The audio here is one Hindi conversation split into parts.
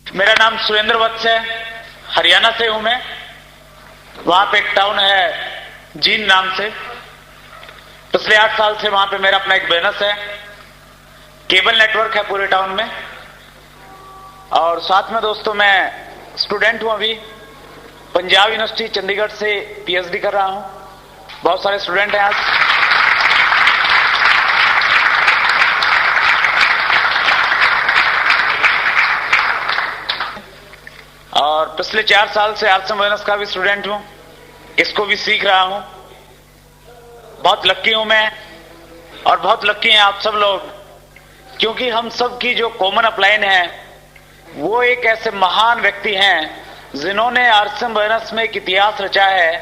मेरा नाम सुरेंद्र वत्स है, हरियाणा से हूं मैं। वहां पे एक टाउन है जींद नाम से। पिछले 8 साल से वहां पे मेरा अपना एक बिजनेस है, केबल नेटवर्क है पूरे टाउन में। और साथ में दोस्तों मैं स्टूडेंट हूं, अभी पंजाब यूनिवर्सिटी चंडीगढ़ से पीएचडी कर रहा हूं। बहुत सारे स्टूडेंट हैं आज। और पिछले 4 साल से आरसीएम बिजनेस का भी स्टूडेंट हूं, इसको भी सीख रहा हूं। बहुत लक्की हूं मैं और बहुत लक्की हैं आप सब लोग, क्योंकि हम सब की जो कॉमन अपलाइन है वो एक ऐसे महान व्यक्ति हैं जिन्होंने आरसीएम बिजनेस में एक इतिहास रचा है,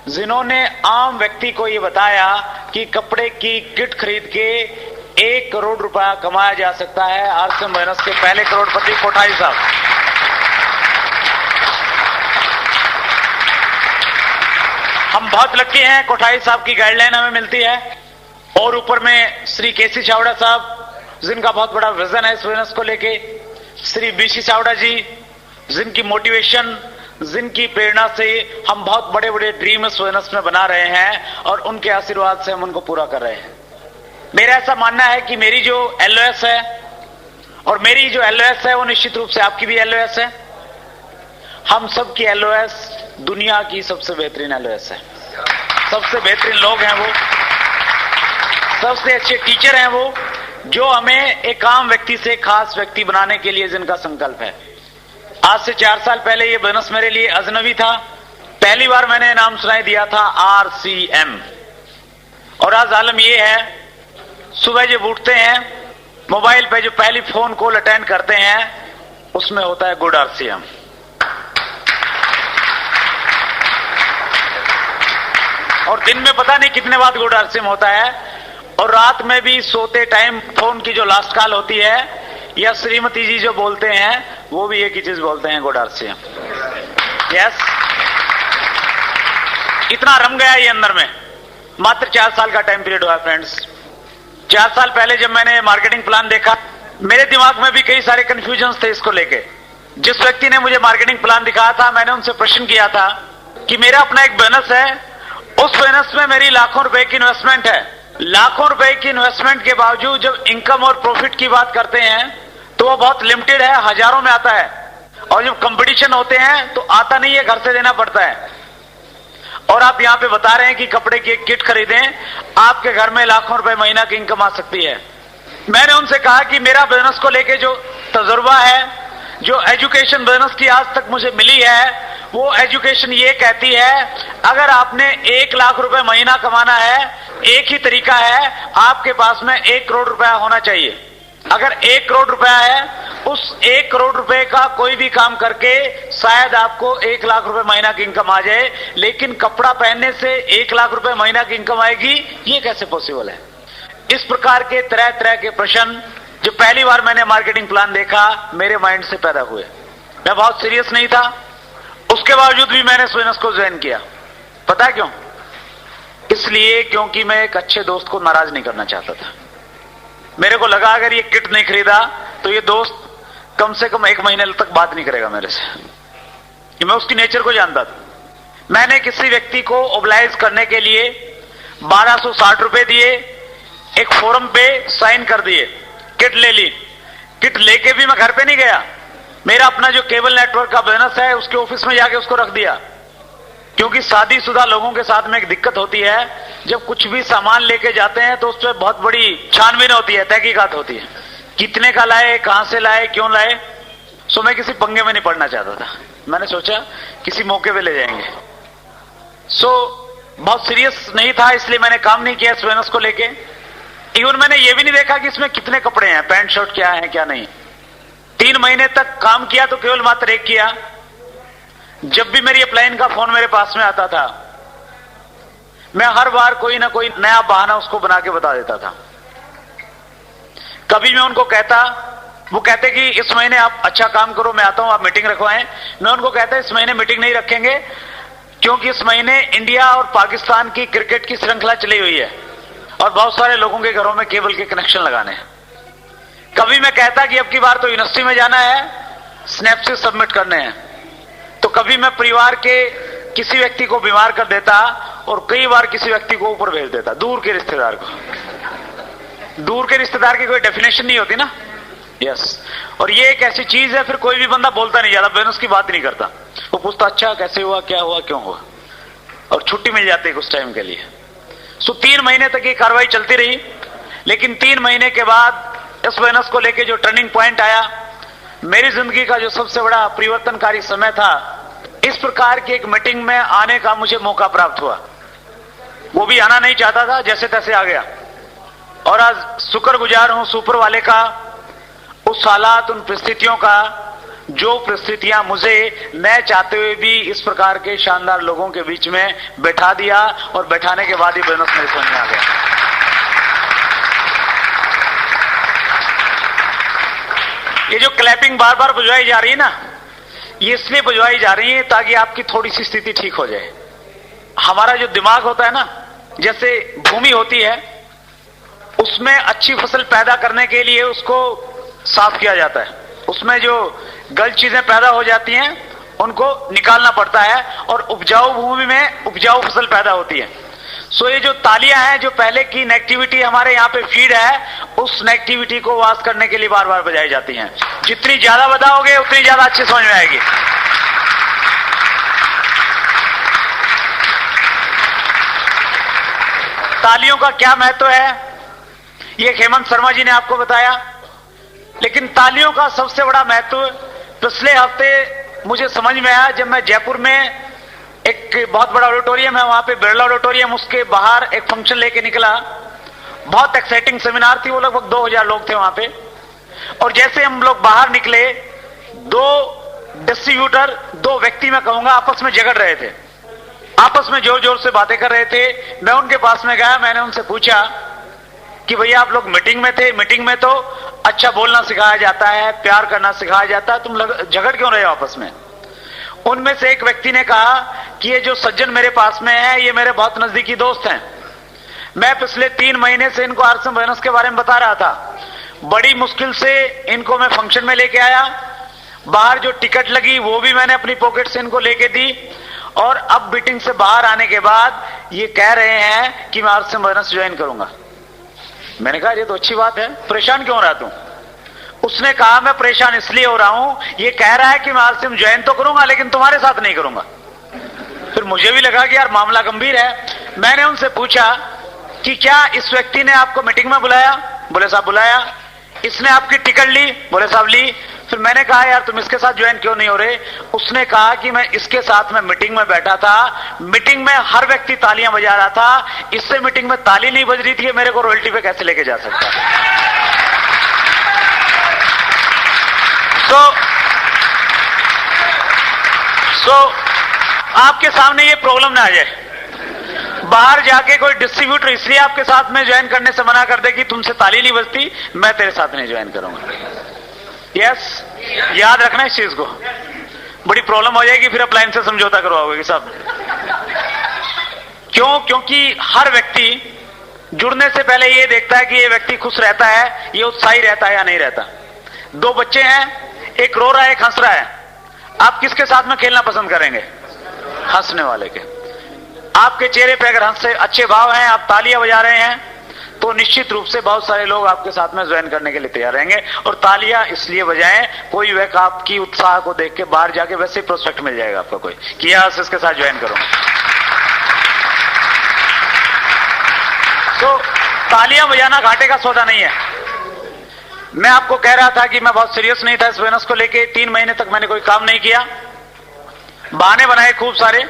जिन्होंने आम व्यक्ति को ये बताया कि कपड़े की किट खरीद के 1 करोड़ रुपया कमाया जा सकता है। आरसीएम बिजनेस के पहले करोड़पति कोठारी साहब। हम बहुत लकी हैं, कोठारी साहब की गाइडलाइन हमें मिलती है। और ऊपर में श्री केसी चावड़ा साहब, जिनका बहुत बड़ा विजन है इस बिजनेस को लेके, श्री बीसी चावड़ा जी, जिनकी मोटिवेशन, जिनकी प्रेरणा से हम बहुत बड़े बड़े ड्रीम इस बिजनेस में बना रहे हैं और उनके आशीर्वाद से हम उनको पूरा कर रहे हैं। मेरा ऐसा मानना है कि मेरी जो एलओएस है, और मेरी जो एलओएस है वो निश्चित रूप से आपकी भी एलओएस है। हम सब की एलओएस दुनिया की सबसे बेहतरीन एलओएस है। सबसे बेहतरीन लोग हैं वो, सबसे अच्छे टीचर हैं वो, जो हमें एक आम व्यक्ति से खास व्यक्ति बनाने के लिए जिनका संकल्प है। आज से 4 साल पहले ये बिजनेस मेरे लिए अजनबी था। पहली बार मैंने नाम सुनाई दिया था आरसीएम। और आज आलम ये है, सुबह जब उठते हैं मोबाइल पे जो पहली फोन कॉल अटेंड करते हैं उसमें होता है गुड आरसीएम। और दिन में पता नहीं कितने बार गुड आरसीएम होता है, और रात में भी सोते टाइम फोन की जो लास्ट कॉल होती है या श्रीमती जी जो बोलते हैं वो भी एक ही चीज बोलते हैं, गुड आरसीएम। यस, इतना रम गया ये अंदर में। मात्र 4 साल का टाइम पीरियड हुआ फ्रेंड्स। 4 साल पहले जब मैंने मार्केटिंग प्लान देखा, मेरे दिमाग में भी कई सारे कंफ्यूजन थे इसको लेके। जिस व्यक्ति ने मुझे मार्केटिंग प्लान दिखाया था, मैंने उनसे प्रश्न किया था कि मेरा अपना एक बिजनेस है, उस बिजनेस में मेरी लाखों रुपए की इन्वेस्टमेंट है। लाखों रुपए की इन्वेस्टमेंट के बावजूद जब इनकम और प्रॉफिट की बात करते हैं तो वो बहुत लिमिटेड है, हजारों में आता है। और जब कंपटीशन होते हैं तो आता नहीं है, घर से देना पड़ता है। और आप यहां पे बता रहे हैं कि कपड़े की एक किट खरीदें, आपके घर में लाखों रुपए महीना की इनकम आ सकती है। मैंने उनसे कहा कि मेरा बिजनेस को लेके जो तजुर्बा है, जो एजुकेशन बिजनेस की आज तक मुझे मिली है, वो एजुकेशन ये कहती है अगर आपने 1 लाख रुपए महीना कमाना है, एक ही तरीका है, आपके पास में 1 करोड़ रुपया होना चाहिए। अगर 1 करोड़ रुपया है, उस 1 करोड़ रुपए का कोई भी काम करके शायद आपको 1 लाख रुपए महीना की इनकम आ जाए, लेकिन कपड़ा पहनने से 1 लाख रुपए महीना की इनकम आएगी, ये कैसे पॉसिबल है? इस प्रकार के तरह तरह के प्रश्न जो पहली बार मैंने मार्केटिंग प्लान देखा मेरे माइंड से पैदा हुए। मैं बहुत सीरियस नहीं था, उसके बावजूद भी मैंने इस बिजनेस को ज्वाइन किया। पता है क्यों? इसलिए क्योंकि मैं एक अच्छे दोस्त को नाराज नहीं करना चाहता था। मेरे को लगा अगर ये किट नहीं खरीदा तो ये दोस्त कम से कम 1 महीने तक बात नहीं करेगा मेरे से, कि मैं उसकी नेचर को जानता था। मैंने किसी व्यक्ति को ओबलाइज करने के लिए 1260 रुपए दिए, एक फोरम पे साइन कर दिए, किट ले ली। किट लेके भी मैं घर पे नहीं गया, मेरा अपना जो केबल नेटवर्क का बिजनेस है उसके ऑफिस में जाके उसको रख दिया। क्योंकि शादीशुदा लोगों के साथ में एक दिक्कत होती है, जब कुछ भी सामान लेके जाते हैं तो उस पर बहुत बड़ी छानबीन होती है, तहकीकात होती है, कितने का लाए, कहां से लाए, क्यों लाए। सो मैं किसी पंगे में नहीं पड़ना चाहता था। मैंने सोचा किसी मौके पे ले जाएंगे। सो बहुत सीरियस नहीं था, इसलिए मैंने काम नहीं किया इस बिजनेस को लेके। इवन मैंने ये भी नहीं देखा कि इसमें कितने कपड़े हैं, पैंट शर्ट क्या है क्या नहीं। 3 महीने तक काम किया तो केवल मात्र एक किया। जब भी मेरी अपलाइन का फोन मेरे पास में आता था, मैं हर बार कोई ना कोई नया बहाना उसको बना के बता देता था। कभी मैं उनको कहता, वो कहते कि इस महीने आप अच्छा काम करो, मैं आता हूं, आप मीटिंग रखवाएं। मैं उनको कहता इस महीने मीटिंग नहीं रखेंगे, क्योंकि इस महीने इंडिया और पाकिस्तान की क्रिकेट की श्रृंखला चली हुई है और बहुत सारे लोगों के घरों में केबल के कनेक्शन लगाने हैं। कभी मैं कहता कि अब की बार तो यूनिवर्सिटी में जाना है, स्नैप से सबमिट करने हैं। तो कभी मैं परिवार के किसी व्यक्ति को बीमार कर देता और कई बार किसी व्यक्ति को ऊपर भेज देता, दूर के रिश्तेदार को। दूर के रिश्तेदार की कोई डेफिनेशन नहीं होती ना। यस, और ये एक ऐसी चीज है, फिर कोई भी बंदा बोलता नहीं, ज्यादा बिजनेस की बात नहीं करता। वो पूछता अच्छा कैसे हुआ, क्या हुआ, क्यों हुआ, और छुट्टी मिल जाती है कुछ टाइम के लिए। सो 3 महीने तक ये कार्रवाई चलती रही। लेकिन 3 महीने के बाद इस बिजनेस को लेके जो टर्निंग पॉइंट आया, मेरी जिंदगी का जो सबसे बड़ा परिवर्तनकारी समय था, इस प्रकार की एक मीटिंग में आने का मुझे मौका प्राप्त हुआ। वो भी आना नहीं चाहता था, जैसे तैसे आ गया। और आज शुक्रगुजार हूं सुपर वाले का, उस हालात, उन परिस्थितियों का, जो परिस्थितियां मुझे न चाहते हुए भी इस प्रकार के शानदार लोगों के बीच में बैठा दिया, और बैठाने के बाद ही बिजनेस मेरे समझ में आ गया। ये जो क्लैपिंग बार बार बजवाई जा रही है ना, ये इसलिए बजवाई जा रही है ताकि आपकी थोड़ी सी स्थिति ठीक हो जाए। हमारा जो दिमाग होता है ना, जैसे भूमि होती है, उसमें अच्छी फसल पैदा करने के लिए उसको साफ किया जाता है। उसमें जो गलत चीजें पैदा हो जाती हैं उनको निकालना पड़ता है, और उपजाऊ भूमि में उपजाऊ फसल पैदा होती है। सो ये जो तालियां हैं, जो पहले की नेगेटिविटी हमारे यहाँ पे फीड है, उस नेगेटिविटी को वास करने के लिए बार बार बजाई जाती हैं। जितनी ज्यादा बजाओगे उतनी ज्यादा अच्छी समझ में आएगी। तालियों का क्या महत्व है, ये हेमंत शर्मा जी ने आपको बताया। लेकिन तालियों का सबसे बड़ा महत्व पिछले हफ्ते मुझे समझ में आया, जब मैं जयपुर में एक बहुत बड़ा ऑडिटोरियम है, वहां पे बिरला ऑडिटोरियम, उसके बाहर एक फंक्शन लेके निकला। बहुत एक्साइटिंग सेमिनार थी, वो लगभग 2000 लोग थे वहां पे। और जैसे हम लोग बाहर निकले, 2 डिस्ट्रीब्यूटर, 2 व्यक्ति मैं कहूंगा, आपस में झगड़ रहे थे, आपस में जोर जोर से बातें कर रहे थे। मैं उनके पास में गया, मैंने उनसे पूछा कि भैया आप लोग मीटिंग में थे, मीटिंग में तो अच्छा बोलना सिखाया जाता है, प्यार करना सिखाया जाता है, तुम झगड़ क्यों रहे हो आपस में? उनमें से एक व्यक्ति ने कहा कि ये जो सज्जन मेरे पास में है, ये मेरे बहुत नजदीकी दोस्त हैं। मैं पिछले 3 महीने से इनको आरसीएम बिजनेस के बारे में बता रहा था। बड़ी मुश्किल से इनको मैं फंक्शन में लेके आया, बाहर जो टिकट लगी वो भी मैंने अपनी पॉकेट से इनको लेके दी, और अब मीटिंग से बाहर आने के बाद ये कह रहे हैं कि मैं आरसीएम बिजनेस ज्वाइन करूंगा। मैंने कहा ये तो अच्छी बात है, परेशान क्यों रहा तू? उसने कहा मैं परेशान इसलिए हो रहा हूं, ये कह रहा है कि मैं आरसीएम ज्वाइन तो करूंगा लेकिन तुम्हारे साथ नहीं करूंगा। फिर मुझे भी लगा कि यार मामला गंभीर है। मैंने उनसे पूछा कि क्या इस व्यक्ति ने आपको मीटिंग में बुलाया? बोले साहब बुलाया। इसने आपकी टिकट ली? बोले साहब ली। फिर मैंने कहा यार तुम इसके साथ ज्वाइन क्यों नहीं हो रहे? उसने कहा कि मैं इसके साथ में मीटिंग में बैठा था, मीटिंग में हर व्यक्ति तालियां बजा रहा था, इससे मीटिंग में ताली नहीं बज रही थी, मेरे को रॉयल्टी पे कैसे लेके जा सकता है? सो आपके सामने ये प्रॉब्लम ना आ जाए। बाहर जाके कोई डिस्ट्रीब्यूटर इसलिए आपके साथ में ज्वाइन करने से मना कर दे कि तुमसे ताली नहीं बजती, मैं तेरे साथ नहीं ज्वाइन करूंगा। यस, याद रखना इस चीज को, बड़ी प्रॉब्लम हो जाएगी, फिर अप्लायंस से समझौता करवाओगे सब। क्यों? क्योंकि हर व्यक्ति जुड़ने से पहले ये देखता है कि ये व्यक्ति खुश रहता है, ये उत्साही रहता है या नहीं रहता। 2 बच्चे हैं, एक रो रहा है, एक हंस रहा है, आप किसके साथ में खेलना पसंद करेंगे? हंसने वाले के। आपके चेहरे पे अगर हंस से अच्छे भाव हैं, आप तालियां बजा रहे हैं, तो निश्चित रूप से बहुत सारे लोग आपके साथ में ज्वाइन करने के लिए तैयार रहेंगे। और तालियां इसलिए बजाएं, कोई व्यक्ति आपकी उत्साह को देख के बाहर जाके वैसे ही प्रोस्पेक्ट मिल जाएगा आपको कोई कि यस इसके साथ ज्वाइन करूंगा। तो तालियां बजाना घाटे का सौदा नहीं है। मैं आपको कह रहा था कि मैं बहुत सीरियस नहीं था इस बिजनेस को लेके। 3 महीने तक मैंने कोई काम नहीं किया, बहाने बनाए खूब सारे।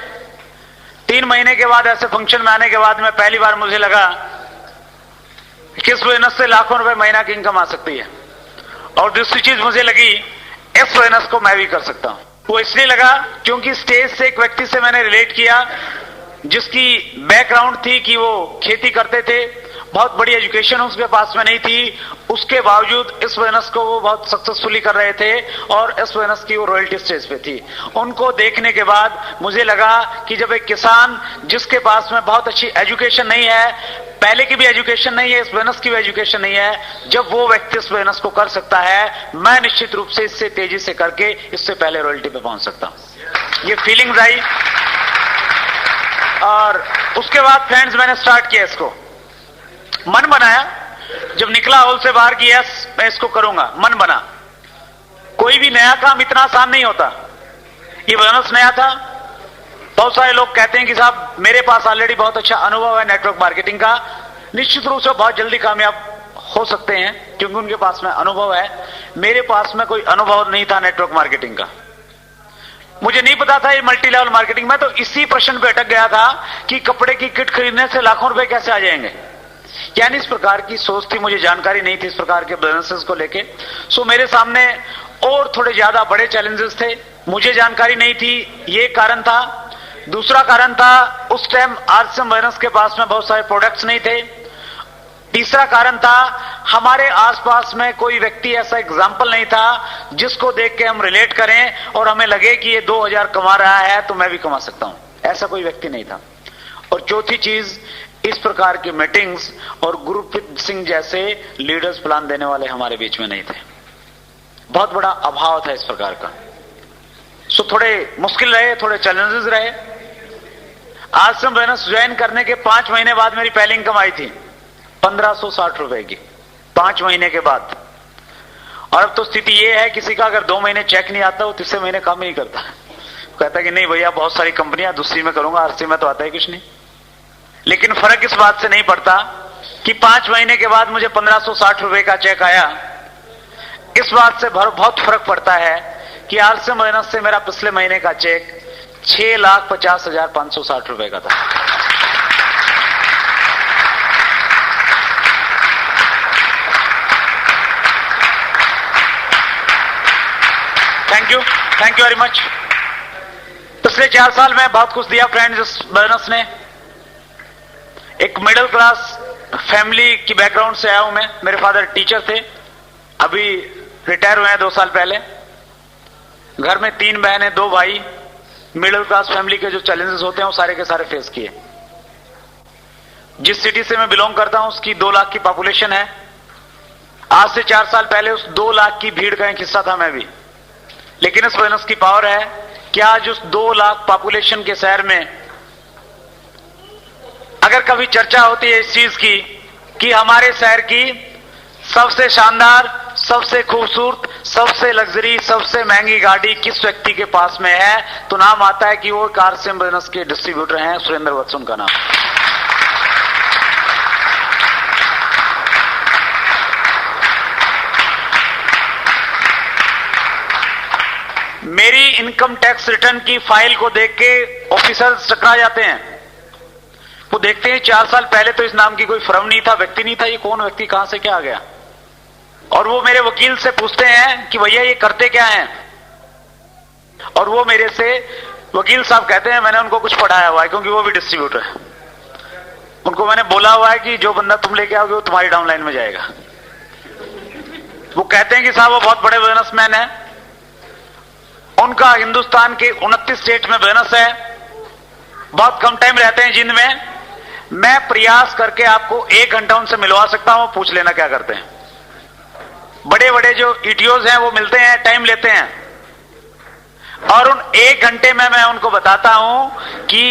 3 महीने के बाद ऐसे फंक्शन में आने के बाद में पहली बार मुझे लगा कि इस बिजनेस से लाखों रुपए महीना की इनकम आ सकती है। और दूसरी चीज मुझे लगी, इस बिजनेस को मैं भी कर सकता हूं। वो इसलिए लगा क्योंकि स्टेज से एक व्यक्ति से मैंने रिलेट किया जिसकी बैकग्राउंड थी कि वो खेती करते थे, बहुत बड़ी एजुकेशन उसके पास में नहीं थी, उसके बावजूद इस बिजनेस को वो बहुत सक्सेसफुली कर रहे थे और इस बिजनेस की वो रॉयल्टी स्टेज पे थी। उनको देखने के बाद मुझे लगा कि जब एक किसान जिसके पास में बहुत अच्छी एजुकेशन नहीं है, पहले की भी एजुकेशन नहीं है, इस बिजनेस की भी एजुकेशन नहीं है। जब वो व्यक्ति इस बिजनेस को कर सकता है, मैं निश्चित रूप से इससे तेजी से करके इससे पहले रॉयल्टी पे पहुंच सकता हूं। ये फीलिंग्स आई और उसके बाद फ्रेंड्स मैंने स्टार्ट किया इसको, मन बनाया। जब निकला हॉल से बाहर की यस मैं इसको करूंगा, मन बना। कोई भी नया काम इतना आसान नहीं होता। ये बिजनेस नया था। बहुत सारे लोग कहते हैं कि साहब मेरे पास ऑलरेडी बहुत अच्छा अनुभव है नेटवर्क मार्केटिंग का, निश्चित रूप से बहुत जल्दी कामयाब हो सकते हैं क्योंकि उनके पास में अनुभव है। मेरे पास में कोई अनुभव नहीं था नेटवर्क मार्केटिंग का, मुझे नहीं पता था ये मल्टी लेवल मार्केटिंग। मैं तो इसी प्रश्न पे अटक गया था कि कपड़े की किट खरीदने से लाखों रुपए कैसे आ जाएंगे, यानी इस प्रकार की सोच थी, मुझे जानकारी नहीं थी इस प्रकार के बिजनेसेस को लेके। सो मेरे सामने और थोड़े ज्यादा बड़े चैलेंजेस थे, मुझे जानकारी नहीं थी, ये कारण था। दूसरा कारण था उस टाइम आरसीएम बिजनेस के पास में बहुत सारे प्रोडक्ट्स नहीं थे। तीसरा कारण था हमारे आसपास में कोई व्यक्ति ऐसा एग्जाम्पल नहीं था जिसको देख के हम रिलेट करें और हमें लगे कि ये 2000 कमा रहा है तो मैं भी कमा सकता हूं, ऐसा कोई व्यक्ति नहीं था। और चौथी चीज, इस प्रकार की मीटिंग्स और गुरप्रीत सिंह जैसे लीडर्स प्लान देने वाले हमारे बीच में नहीं थे। बहुत बड़ा अभाव था इस प्रकार का। सो थोड़े मुश्किल रहे, थोड़े चैलेंजेस रहे। आश्रम बिजनेस ज्वाइन करने के 5 महीने बाद मेरी पहली इनकम आई थी 1560 रुपए की, 5 महीने के बाद। और अब तो स्थिति यह है किसी का अगर 2 महीने चेक नहीं आता वो तीसरे महीने काम नहीं करता, कहता है कि नहीं भैया बहुत सारी कंपनियां, दूसरी में करूंगा, आरसी में तो आता है कुछ नहीं। लेकिन फर्क इस बात से नहीं पड़ता कि 5 महीने के बाद मुझे 1560 रुपए का चेक आया। इस बात से बहुत फर्क पड़ता है कि आरसी बिजनेस से मेरा पिछले महीने का चेक 6,50,560 रुपए का था। Thank you very much. पिछले 4 साल में बहुत कुछ दिया फ्रेंड्स इस बिजनेस ने। एक मिडिल क्लास फैमिली की बैकग्राउंड से आया हूं मैं। मेरे फादर टीचर थे, अभी रिटायर हुए हैं 2 साल पहले। घर में 3 बहनें 2 भाई। मिडिल क्लास फैमिली के जो चैलेंजेस होते हैं वो सारे के सारे फेस किए। जिस सिटी से मैं बिलोंग करता हूं उसकी 2 लाख की पॉपुलेशन है। आज से 4 साल पहले उस 2 लाख की भीड़ का एक हिस्सा था मैं भी। लेकिन इस बिजनेस की पावर है कि आज उस 2 लाख पॉपुलेशन के शहर में अगर कभी चर्चा होती है इस चीज की कि हमारे शहर की सबसे शानदार, सबसे खूबसूरत, सबसे लग्जरी, सबसे महंगी गाड़ी किस व्यक्ति के पास में है, तो नाम आता है कि वो आरसीएम बिजनेस के डिस्ट्रीब्यूटर हैं, सुरेंद्र वत्स उनका नाम। मेरी इनकम टैक्स रिटर्न की फाइल को देख के ऑफिसर्स चकरा जाते हैं। वो देखते हैं 4 साल पहले तो इस नाम की कोई फर्म नहीं था, व्यक्ति नहीं था, ये कौन व्यक्ति कहां से क्या आ गया। और वो मेरे वकील से पूछते हैं कि भैया ये करते क्या हैं, और वो मेरे से वकील साहब कहते हैं मैंने उनको कुछ पढ़ाया हुआ है क्योंकि वो भी डिस्ट्रीब्यूटर है। उनको मैंने बोला हुआ है कि जो बंदा तुम लेके आओगे वो तुम्हारी डाउनलाइन में जाएगा। वो कहते हैं कि साहब वो बहुत बड़े बिजनेसमैन है, उनका हिंदुस्तान के 29 स्टेट में बिजनेस है, बहुत कम टाइम रहते हैं जिंद में। मैं प्रयास करके आपको 1 घंटा उनसे मिलवा सकता हूं, पूछ लेना क्या करते हैं। बड़े बड़े जो ईटीओज हैं वो मिलते हैं, टाइम लेते हैं, और उन 1 घंटे में मैं उनको बताता हूं कि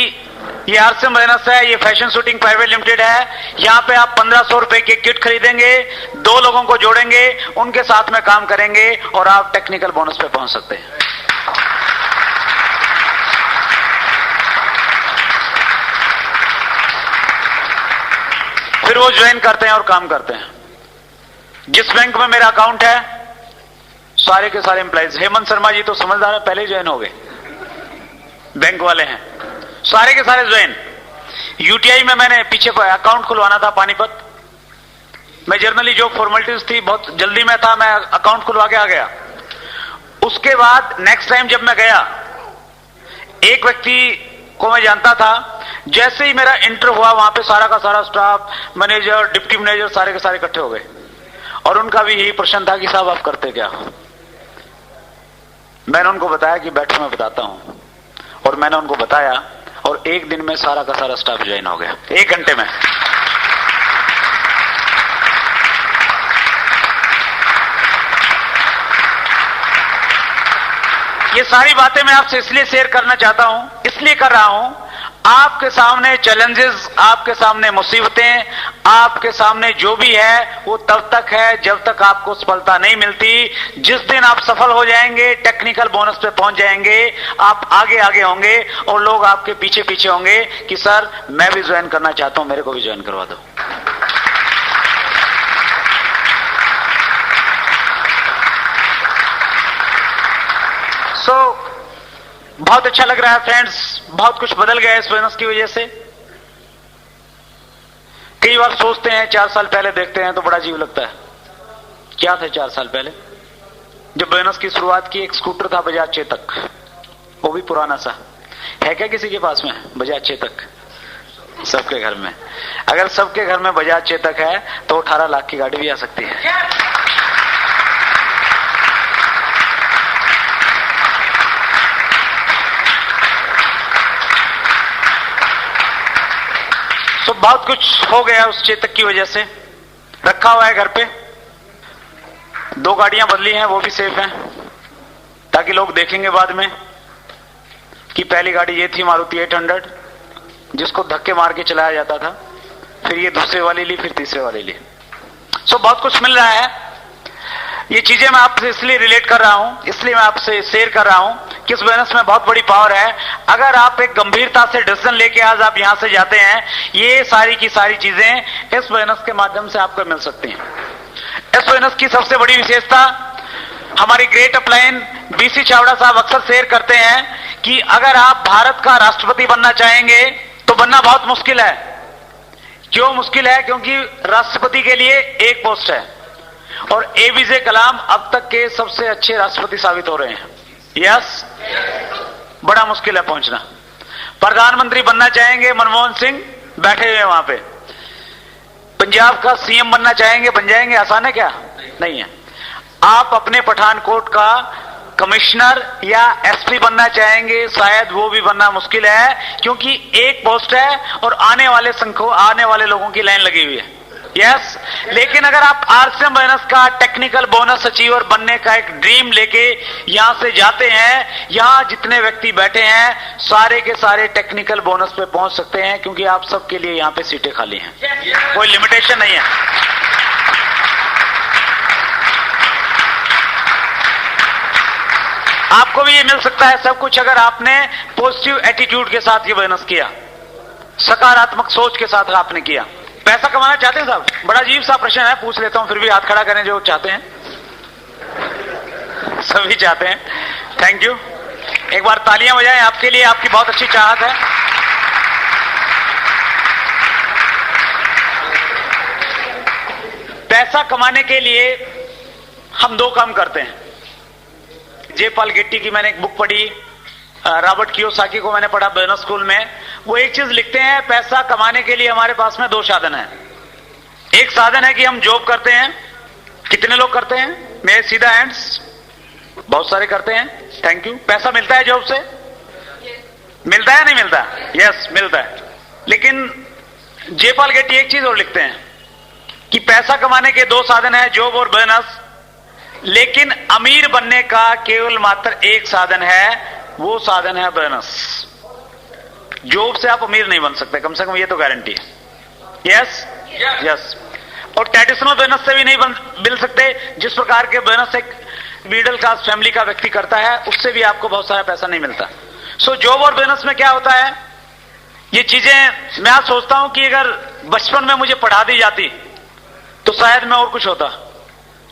ये आरसीएम बिजनेस है, ये फैशन शूटिंग प्राइवेट लिमिटेड है, यहां पे आप 1500 रुपए की किट खरीदेंगे, 2 लोगों को जोड़ेंगे, उनके साथ में काम करेंगे और आप टेक्निकल बोनस पे पहुंच सकते हैं। फिर वो ज्वाइन करते हैं और काम करते हैं। जिस बैंक में मेरा अकाउंट है सारे के सारे एम्प्लॉइज, हेमंत शर्मा जी तो समझदार है, पहले ज्वाइन हो गए, बैंक वाले हैं, सारे के सारे ज्वाइन। यूटीआई में मैंने पीछे अकाउंट खुलवाना था पानीपत, मैं जर्नली जो फॉर्मेलिटीज थी बहुत जल्दी में था, मैं अकाउंट खुलवा के आ गया। उसके बाद नेक्स्ट टाइम जब मैं गया, एक व्यक्ति को मैं जानता था, जैसे ही मेरा इंटर हुआ वहां पे सारा का सारा स्टाफ, मैनेजर, डिप्टी मैनेजर सारे के सारे इकट्ठे हो गए और उनका भी यही प्रश्न था कि साहब आप करते क्या हो। मैंने उनको बताया कि बैठो मैं बताता हूं, और मैंने उनको बताया और 1 दिन में सारा का सारा स्टाफ ज्वाइन हो गया, 1 घंटे में। ये सारी बातें मैं आपसे इसलिए शेयर करना चाहता हूं, इसलिए कर रहा हूं, आपके सामने चैलेंजेस, आपके सामने मुसीबतें, आपके सामने जो भी है वो तब तक है जब तक आपको सफलता नहीं मिलती। जिस दिन आप सफल हो जाएंगे, टेक्निकल बोनस पे पहुंच जाएंगे, आप आगे आगे होंगे और लोग आपके पीछे पीछे होंगे कि सर मैं भी ज्वाइन करना चाहता हूं, मेरे को भी ज्वाइन करवा दो। बहुत अच्छा लग रहा है फ्रेंड्स, बहुत कुछ बदल गया है इस बिजनेस की वजह से। कई बार सोचते हैं, 4 साल पहले देखते हैं तो बड़ा अजीब लगता है, क्या था 4 साल पहले जब बिजनेस की शुरुआत की? एक स्कूटर था बजाज चेतक, वो भी पुराना सा। है क्या किसी के पास में बजाज चेतक? सबके घर में। अगर सबके घर में बजाज चेतक है तो 18 लाख की गाड़ी भी आ सकती है। तो बहुत कुछ हो गया उस चेतक की वजह से। रखा हुआ है घर पे, 2 गाड़ियां बदली हैं, वो भी सेफ हैं, ताकि लोग देखेंगे बाद में कि पहली गाड़ी ये थी मारुति 800 जिसको धक्के मार के चलाया जाता था, फिर ये दूसरे वाली ली, फिर तीसरे वाली ली। सो बहुत कुछ मिल रहा है। ये चीजें मैं आपसे इसलिए रिलेट कर रहा हूं, इसलिए मैं आपसे शेयर कर रहा हूं कि इस बिजनेस में बहुत बड़ी पावर है। अगर आप एक गंभीरता से डिसीजन लेके आज आप यहां से जाते हैं, ये सारी की सारी चीजें इस बिजनेस के माध्यम से आपको मिल सकती हैं। इस बिजनेस की सबसे बड़ी विशेषता, हमारी ग्रेट अपलाइन बीसी चावड़ा साहब अक्सर शेयर करते हैं कि अगर आप भारत का राष्ट्रपति बनना चाहेंगे तो बनना बहुत मुश्किल है। क्यों मुश्किल है? क्योंकि राष्ट्रपति के लिए एक पोस्ट है और एपीजे कलाम अब तक के सबसे अच्छे राष्ट्रपति साबित हो रहे हैं। यस, बड़ा मुश्किल है पहुंचना। प्रधानमंत्री बनना चाहेंगे, मनमोहन सिंह बैठे हुए वहां पे। पंजाब का सीएम बनना चाहेंगे, बन जाएंगे? आसान है क्या? नहीं है। आप अपने पठानकोट का कमिश्नर या एसपी बनना चाहेंगे, शायद वो भी बनना मुश्किल है, क्योंकि एक पोस्ट है और आने वाले लोगों की लाइन लगी हुई है। यस, लेकिन अगर आप आरसीएम बिजनेस का टेक्निकल बोनस अचीवर बनने का एक ड्रीम लेके यहां से जाते हैं, यहां जितने व्यक्ति बैठे हैं सारे के सारे टेक्निकल बोनस पे पहुंच सकते हैं, क्योंकि आप सबके लिए यहां पे सीटें खाली हैं, कोई लिमिटेशन नहीं है। आपको भी ये मिल सकता है सब कुछ अगर आपने पॉजिटिव एटीट्यूड के साथ ये बिजनेस किया, सकारात्मक सोच के साथ आपने किया। पैसा कमाना चाहते हैं साहब? बड़ा अजीब सा प्रश्न है, पूछ लेता हूं, फिर भी हाथ खड़ा करें जो चाहते हैं। सभी चाहते हैं, थैंक यू। एक बार तालियां बजाएं आपके लिए, आपकी बहुत अच्छी चाहत है। पैसा कमाने के लिए हम 2 काम करते हैं। जयपाल गेट्टी की मैंने एक बुक पढ़ी, रॉबर्ट कियोसाकी को मैंने पढ़ा बिजनेस स्कूल में। वो एक चीज लिखते हैं, पैसा कमाने के लिए हमारे पास में 2 साधन है। एक साधन है कि हम जॉब करते हैं। कितने लोग करते हैं? मेरे सीधा हैंड्स, बहुत सारे करते हैं, थैंक यू। पैसा मिलता है जॉब से? मिलता है नहीं मिलता? यस, मिलता है। लेकिन जयपाल गेट्टी एक चीज और लिखते हैं कि पैसा कमाने के 2 साधन है, जॉब और बिजनेस, लेकिन अमीर बनने का केवल मात्र एक साधन है, वो साधन है बिजनेस। जॉब से आप अमीर नहीं बन सकते, कम से कम ये तो गारंटी है। Yes yes. और ट्रेडिशनल बिजनेस से भी नहीं मिल सकते। जिस प्रकार के बिजनेस एक मिडिल क्लास फैमिली का व्यक्ति करता है, उससे भी आपको बहुत सारा पैसा नहीं मिलता। सो जॉब और बिजनेस में क्या होता है, ये चीजें मैं आज सोचता हूं कि अगर बचपन में मुझे पढ़ा दी जाती तो शायद मैं और कुछ होता,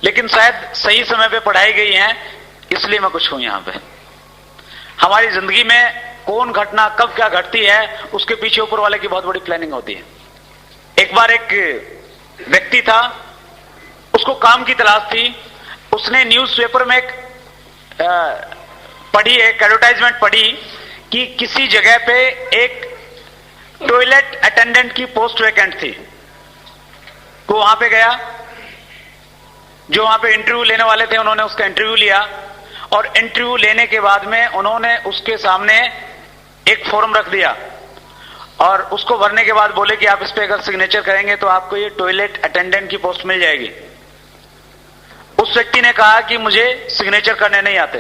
लेकिन शायद सही समय पे पढ़ाई गई है, इसलिए मैं कुछ हूं यहां पे। हमारी जिंदगी में कौन घटना कब क्या घटती है, उसके पीछे ऊपर वाले की बहुत बड़ी प्लानिंग होती है। एक बार एक व्यक्ति था, उसको काम की तलाश थी। उसने न्यूज़पेपर में एक एडवर्टाइजमेंट पढ़ी कि किसी जगह पे एक टॉयलेट अटेंडेंट की पोस्ट वैकेंट थी। वो वहां पे गया, जो वहां पे इंटरव्यू लेने वाले थे उन्होंने उसका इंटरव्यू लिया, और इंटरव्यू लेने के बाद में उन्होंने उसके सामने एक फॉर्म रख दिया और उसको भरने के बाद बोले कि आप इस पे अगर सिग्नेचर करेंगे तो आपको ये टॉयलेट अटेंडेंट की पोस्ट मिल जाएगी। उस व्यक्ति ने कहा कि मुझे सिग्नेचर करने नहीं आते।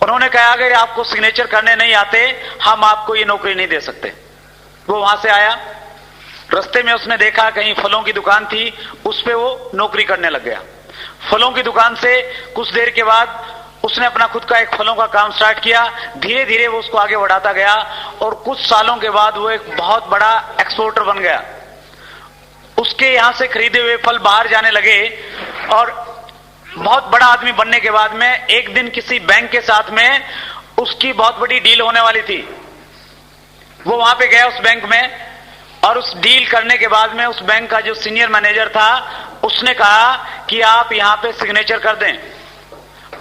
उन्होंने कहा अगर आपको सिग्नेचर करने नहीं आते हम आपको ये नौकरी नहीं दे सकते। वो वहां से आया, रास्ते में उसने देखा कहीं फलों की दुकान थी, उस पे वो नौकरी करने लग गया। फलों की दुकान से कुछ देर के बाद उसने अपना खुद का एक फलों का काम स्टार्ट किया। धीरे धीरे वो उसको आगे बढ़ाता गया और कुछ सालों के बाद वो एक बहुत बड़ा एक्सपोर्टर बन गया। उसके यहां से खरीदे हुए फल बाहर जाने लगे और बहुत बड़ा आदमी बनने के बाद में एक दिन किसी बैंक के साथ में उसकी बहुत बड़ी डील होने वाली थी। वो वहां पे गया उस बैंक में और उस डील करने के बाद में उस बैंक का जो सीनियर मैनेजर था उसने कहा कि आप यहां पे सिग्नेचर कर दें।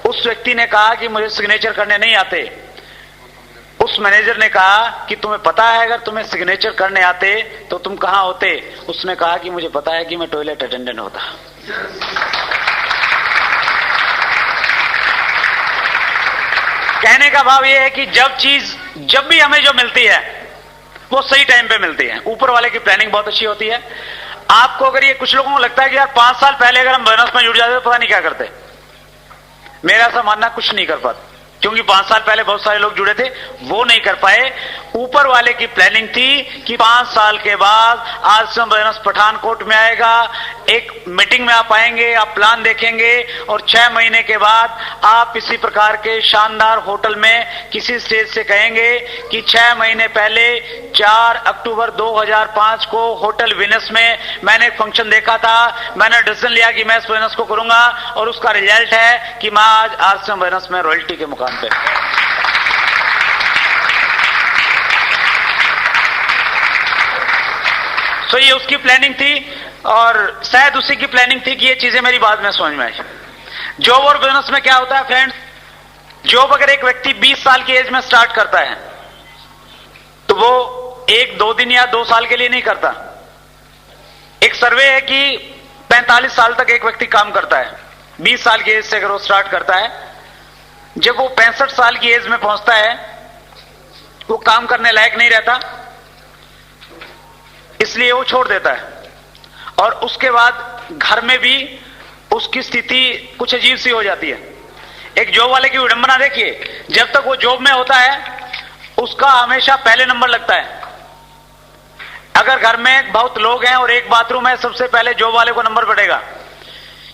उस व्यक्ति ने कहा कि मुझे सिग्नेचर करने नहीं आते। उस मैनेजर ने कहा कि तुम्हें पता है अगर तुम्हें सिग्नेचर करने आते तो तुम कहां होते? उसने कहा कि मुझे पता है कि मैं टॉयलेट अटेंडेंट होता। कहने का भाव यह है कि जब भी हमें जो मिलती है वो सही टाइम पे मिलती है। ऊपर वाले की प्लानिंग बहुत अच्छी होती है। आपको अगर ये कुछ लोगों को लगता है कि यार 5 साल पहले अगर हम बोनस में जुड़ जाते तो पता नहीं क्या करते, मेरा ऐसा मानना कुछ नहीं कर पाते, क्योंकि 5 साल पहले बहुत सारे लोग जुड़े थे, वो नहीं कर पाए। ऊपर वाले की प्लानिंग थी कि 5 साल के बाद आश्रम बोनस पठानकोट में आएगा, एक मीटिंग में आप आएंगे, आप प्लान देखेंगे और 6 महीने के बाद आप इसी प्रकार के शानदार होटल में किसी स्टेज से कहेंगे कि 6 महीने पहले 4 अक्टूबर 2005 को होटल विनस में मैंने एक फंक्शन देखा था, मैंने डिसीजन लिया कि मैं इस बोनस को करूंगा और उसका रिजल्ट है कि मैं आज आश्रम बोनस में रॉयल्टी के मुकाम पे। तो ये उसकी प्लानिंग थी और शायद उसी की प्लानिंग थी कि ये चीजें मेरी बाद में समझ में आई। जॉब और बिजनेस में क्या होता है फ्रेंड्स, जॉब अगर एक व्यक्ति 20 साल की एज में स्टार्ट करता है तो वो 1-2 दिन या 2 साल के लिए नहीं करता। एक सर्वे है कि 45 साल तक एक व्यक्ति काम करता है। 20 साल की एज से अगर वो स्टार्ट करता है, जब वो 65 साल की एज में पहुंचता है वो काम करने लायक नहीं रहता, इसलिए वो छोड़ देता है। और उसके बाद घर में भी उसकी स्थिति कुछ अजीब सी हो जाती है। एक जॉब वाले की विडंबना देखिए, जब तक वो जॉब में होता है उसका हमेशा पहले नंबर लगता है। अगर घर में बहुत लोग हैं और एक बाथरूम है, सबसे पहले जॉब वाले को नंबर पड़ेगा,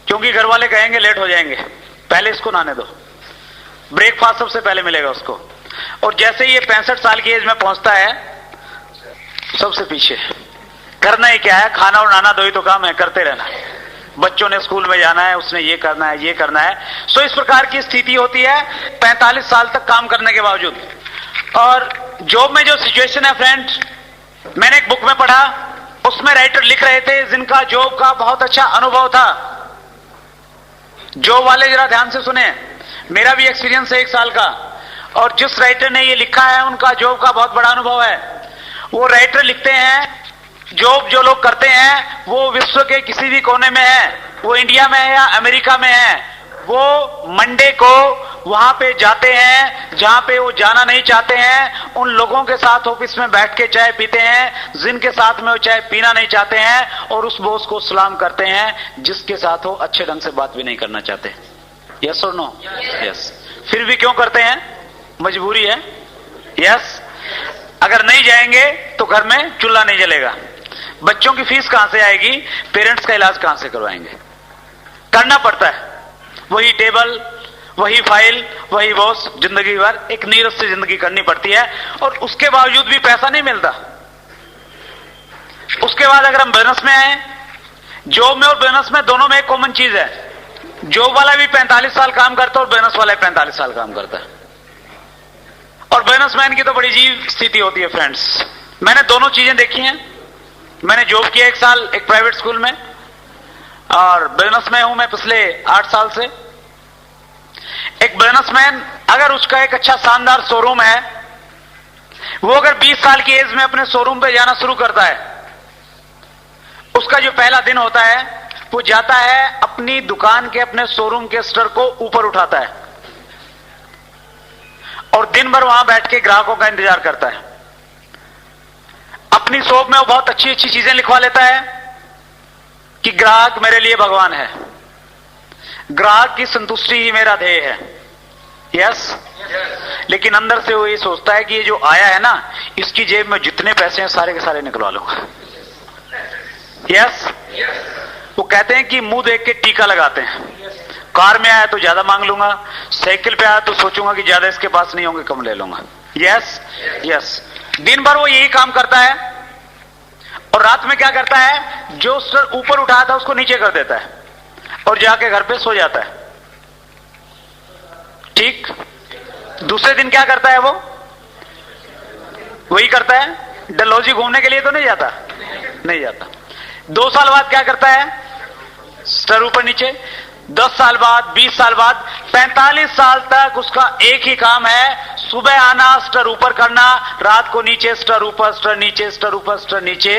क्योंकि घर वाले कहेंगे लेट हो जाएंगे, पहले इसको नहाने दो। ब्रेकफास्ट सबसे पहले मिलेगा उसको। और जैसे ही ये 65 साल की एज में पहुंचता है, सबसे पीछे। करना ही क्या है, खाना और नहाना 2 ही तो काम है, करते रहना। बच्चों ने स्कूल में जाना है, उसने ये करना है, ये करना है। सो इस प्रकार की स्थिति होती है 45 साल तक काम करने के बावजूद। और जॉब में जो सिचुएशन है फ्रेंड्स, मैंने एक बुक में पढ़ा, उसमें राइटर लिख रहे थे जिनका जॉब का बहुत अच्छा अनुभव था। जॉब वाले जरा ध्यान से सुने, मेरा भी एक्सपीरियंस है 1 साल का, और जिस राइटर ने ये लिखा है उनका जॉब का बहुत बड़ा अनुभव है। वो राइटर लिखते हैं जॉब जो लोग करते हैं वो विश्व के किसी भी कोने में है, वो इंडिया में है या अमेरिका में है, वो मंडे को वहां पे जाते हैं जहां पे वो जाना नहीं चाहते हैं। उन लोगों के साथ ऑफिस में बैठ के चाय पीते हैं जिनके साथ में वो चाय पीना नहीं चाहते हैं, और उस बॉस को सलाम करते हैं जिसके साथ वो अच्छे ढंग से बात भी नहीं करना चाहते। यस और नो? यस। फिर भी क्यों करते हैं? मजबूरी है। यस। अगर नहीं जाएंगे तो घर में चूल्हा नहीं जलेगा, बच्चों की फीस कहां से आएगी, पेरेंट्स का इलाज कहां से करवाएंगे। करना पड़ता है, वही टेबल, वही फाइल, वही बॉस, जिंदगी भर एक नीरस से जिंदगी करनी पड़ती है, और उसके बावजूद भी पैसा नहीं मिलता। उसके बाद अगर हम बिजनेस में आए, जॉब में और बिजनेस में दोनों में एक कॉमन चीज है, जॉब वाला भी 45 साल काम करता है और बिजनेस वाला 45 साल काम करता है। और बिजनेसमैन की तो बड़ी अजीब स्थिति होती है फ्रेंड्स। मैंने दोनों चीजें देखी हैं। मैंने जॉब किया 1 साल एक प्राइवेट स्कूल में, और बिजनेस में हूं मैं पिछले 8 साल से। एक बिजनेसमैन अगर उसका एक अच्छा शानदार शोरूम है, वो अगर 20 साल की एज में अपने शोरूम पे जाना शुरू करता है, उसका जो पहला दिन होता है वो जाता है अपनी दुकान के, अपने शोरूम के स्टर को ऊपर उठाता है और दिन भर वहां बैठ के ग्राहकों का इंतजार करता है। अपनी शॉप में वो बहुत अच्छी अच्छी चीजें लिखवा लेता है कि ग्राहक मेरे लिए भगवान है, ग्राहक की संतुष्टि ही मेरा ध्येय है। यस। लेकिन अंदर से वो ये सोचता है कि ये जो आया है ना, इसकी जेब में जितने पैसे हैं सारे के सारे निकलवा लूंगा। यस। वो कहते हैं कि मुंह देख के टीका लगाते हैं। कार में आया तो ज्यादा मांग लूंगा, साइकिल पे आया तो सोचूंगा कि ज्यादा इसके पास नहीं होंगे, कम ले लूंगा। Yes yes. दिन भर वो यही काम करता है और रात में क्या करता है, जो सर ऊपर उठाया था उसको नीचे कर देता है और जाके घर पे सो जाता है। ठीक। दूसरे दिन क्या करता है, वो वही करता है। डलहौजी घूमने के लिए तो नहीं जाता, नहीं जाता। 2 साल बाद क्या करता है, स्टर ऊपर नीचे। 10 साल बाद, 20 साल बाद, 45 साल तक उसका एक ही काम है, सुबह आना, स्टर ऊपर करना, रात को नीचे, स्टर ऊपर, स्टर नीचे, स्टर ऊपर, स्टर नीचे।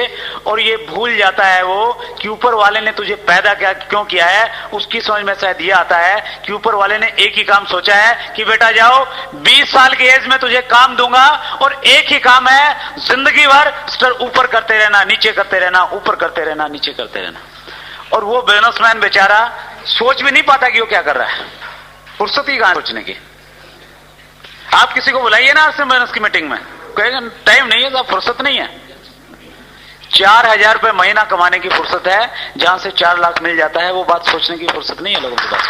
और ये भूल जाता है वो कि ऊपर वाले ने तुझे पैदा क्यों किया है। उसकी समझ में शायद ये आता है कि ऊपर वाले ने एक ही काम सोचा है कि बेटा जाओ, 20 साल की एज में तुझे काम दूंगा और एक ही काम है, जिंदगी भर स्टर ऊपर करते रहना, नीचे करते रहना, ऊपर करते रहना, नीचे करते रहना। और वो बिजनेसमैन बेचारा सोच भी नहीं पाता कि वो क्या कर रहा है, फुर्सत ही कहां सोचने की। आप किसी को बुलाइए ना आरसीएम बिजनेस की मीटिंग में, कहेगा टाइम नहीं है साहब, फुर्सत नहीं है। 4000 रुपए महीना कमाने की फुर्सत है, जहां से 4 लाख मिल जाता है, वो बात सोचने की फुर्सत नहीं है लोगों के पास।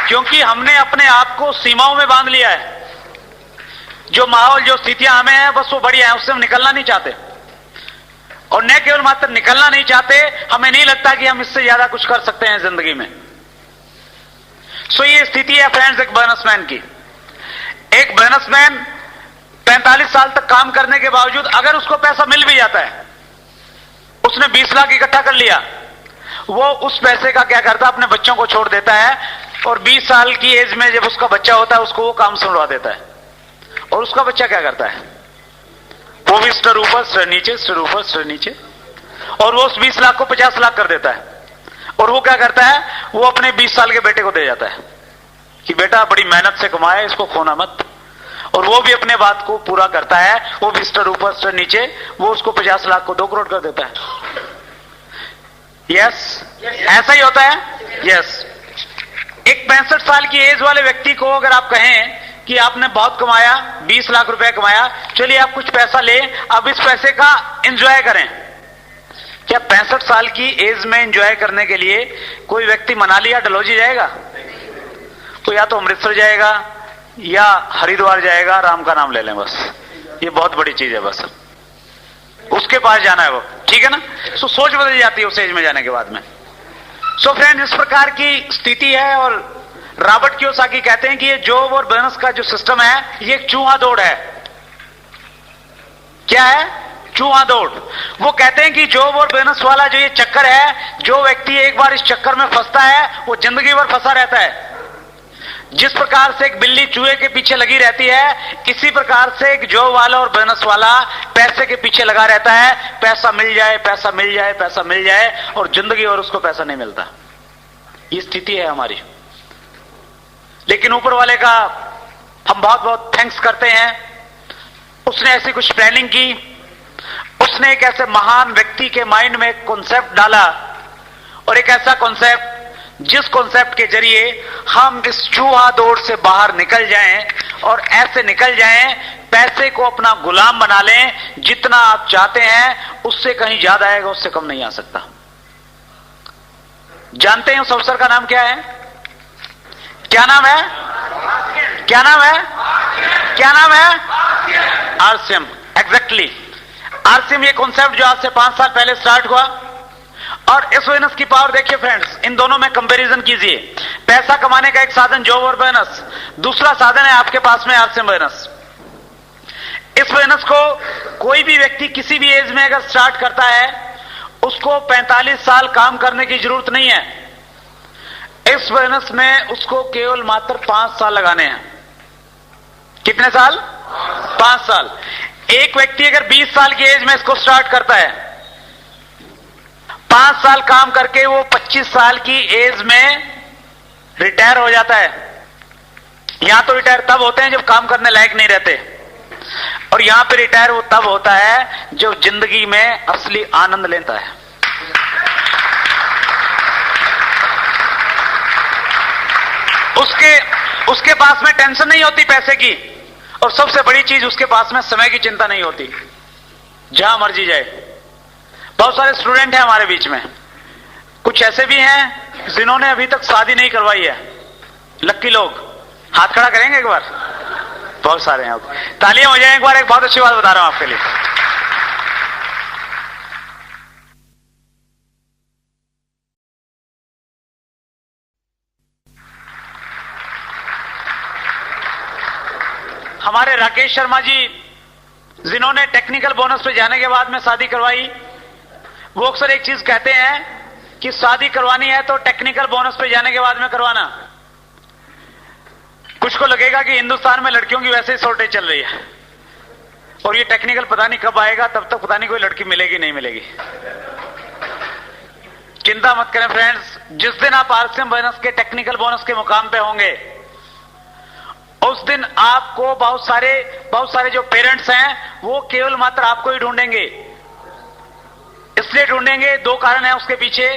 क्योंकि हमने अपने आप को सीमाओं में बांध लिया है। जो माहौल, जो स्थितियां हमें है, बस वो बढ़िया है, उससे हम निकलना नहीं चाहते। और न केवल मात्र निकलना नहीं चाहते, हमें नहीं लगता कि हम इससे ज्यादा कुछ कर सकते हैं जिंदगी में। सो ये स्थिति है फ्रेंड्स एक बिजनेसमैन की। एक बिजनेसमैन 45 साल तक काम करने के बावजूद अगर उसको पैसा मिल भी जाता है, उसने 20 लाख इकट्ठा कर लिया, वो उस पैसे का क्या करता है, अपने बच्चों को छोड़ देता है और 20 साल की एज में जब उसका बच्चा होता है उसको वो काम सुनवा देता है। और उसका बच्चा क्या करता है, वो भी स्टर ऊपर, स्टर नीचे, स्टर ऊपर, स्टर नीचे। और वो उस 20 लाख को 50 लाख कर देता है। और वो क्या करता है, वो अपने 20 साल के बेटे को दे जाता है कि बेटा बड़ी मेहनत से कमाया, इसको खोना मत। और वो भी अपने बात को पूरा करता है, वो भी स्टर ऊपर, स्टर नीचे, वो उसको 50 लाख को 2 करोड़ कर देता है। यस, ऐसा ही होता है। यस। एक 65 साल की एज वाले व्यक्ति को अगर आप कहें कि आपने बहुत कमाया, 20 लाख रुपए कमाया, चलिए आप कुछ पैसा ले, अब इस पैसे का एंजॉय करें। क्या 65 साल की एज में एंजॉय करने के लिए कोई व्यक्ति मनाली या डलहौजी जाएगा? तो या तो अमृतसर जाएगा या हरिद्वार जाएगा, राम का नाम ले लें बस, ये बहुत बड़ी चीज है, बस उसके पास जाना है वो। ठीक है ना। सो सोच बदल जाती है उस एज में जाने के बाद में। सो फ्रेंड, इस प्रकार की स्थिति है। और रॉबर्ट कियोसाकी कहते हैं कि ये जॉब और बिजनेस का जो सिस्टम है, ये एक चूहा दौड़ है। क्या है? चूहा दौड़। वो कहते हैं कि जॉब और बिजनेस वाला जो ये चक्कर है, जो व्यक्ति एक बार इस चक्कर में फंसता है वो जिंदगी भर फंसा रहता है। जिस प्रकार से एक बिल्ली चूहे के पीछे लगी रहती है, इसी प्रकार से एक जॉब वाला और बिजनेस वाला पैसे के पीछे लगा रहता है। पैसा मिल जाए, पैसा मिल जाए, पैसा मिल जाए, और जिंदगी भर उसको पैसा नहीं मिलता। ये स्थिति है हमारी। लेकिन ऊपर वाले का हम बहुत बहुत थैंक्स करते हैं, उसने ऐसी कुछ प्लानिंग की, उसने एक ऐसे महान व्यक्ति के माइंड में एक कॉन्सेप्ट डाला, और एक ऐसा कॉन्सेप्ट जिस कॉन्सेप्ट के जरिए हम इस चूहा दौड़ से बाहर निकल जाएं, और ऐसे निकल जाएं, पैसे को अपना गुलाम बना लें। जितना आप चाहते हैं उससे कहीं ज्यादा आएगा, उससे कम नहीं आ सकता। जानते हैं उस अवसर का नाम क्या है? क्या नाम है? क्या नाम है? क्या नाम है? आरसीएम। एग्जैक्टली। आरसीएम ये कॉन्सेप्ट जो आज से 5 साल पहले स्टार्ट हुआ, और इस बिजनेस की पावर देखिए फ्रेंड्स, इन दोनों में कंपैरिजन कीजिए। पैसा कमाने का एक साधन जॉब और बिजनेस, दूसरा साधन है आपके पास में आरसीएम बिजनेस। इस बिजनेस को कोई भी व्यक्ति किसी भी एज में अगर स्टार्ट करता है, उसको 45 साल काम करने की जरूरत नहीं है। इस बिजनेस में उसको केवल मात्र 5 साल लगाने हैं। कितने साल? 5 साल। एक व्यक्ति अगर 20 साल की एज में इसको स्टार्ट करता है, 5 साल काम करके वो 25 साल की एज में रिटायर हो जाता है। यहां तो रिटायर तब होते हैं जब काम करने लायक नहीं रहते, और यहां पे रिटायर वो तब होता है जब जिंदगी में असली आनंद लेता है। उसके पास में टेंशन नहीं होती पैसे की, और सबसे बड़ी चीज उसके पास में समय की चिंता नहीं होती, जहां मर्जी जाए। बहुत सारे स्टूडेंट हैं हमारे बीच में, कुछ ऐसे भी हैं जिन्होंने अभी तक शादी नहीं करवाई है। लक्की लोग हाथ खड़ा करेंगे एक बार? बहुत सारे हैं। अब तालियां हो जाए एक बार। एक बहुत अच्छी बात बता रहा हूं आपके लिए। हमारे राकेश शर्मा जी, जिन्होंने टेक्निकल बोनस पे जाने के बाद में शादी करवाई, वो अक्सर एक चीज कहते हैं कि शादी करवानी है तो टेक्निकल बोनस पे जाने के बाद में करवाना। कुछ को लगेगा कि हिंदुस्तान में लड़कियों की वैसे ही शॉर्टेज चल रही है, और ये टेक्निकल पता नहीं कब आएगा, तब तक पता नहीं कोई लड़की मिलेगी नहीं मिलेगी। चिंता मत करें फ्रेंड्स, जिस दिन आप आरसीएम बोनस के टेक्निकल बोनस के मुकाम पे होंगे, उस दिन आपको बहुत सारे जो पेरेंट्स हैं वो केवल मात्र आपको ही ढूंढेंगे। इसलिए ढूंढेंगे, दो कारण है उसके पीछे।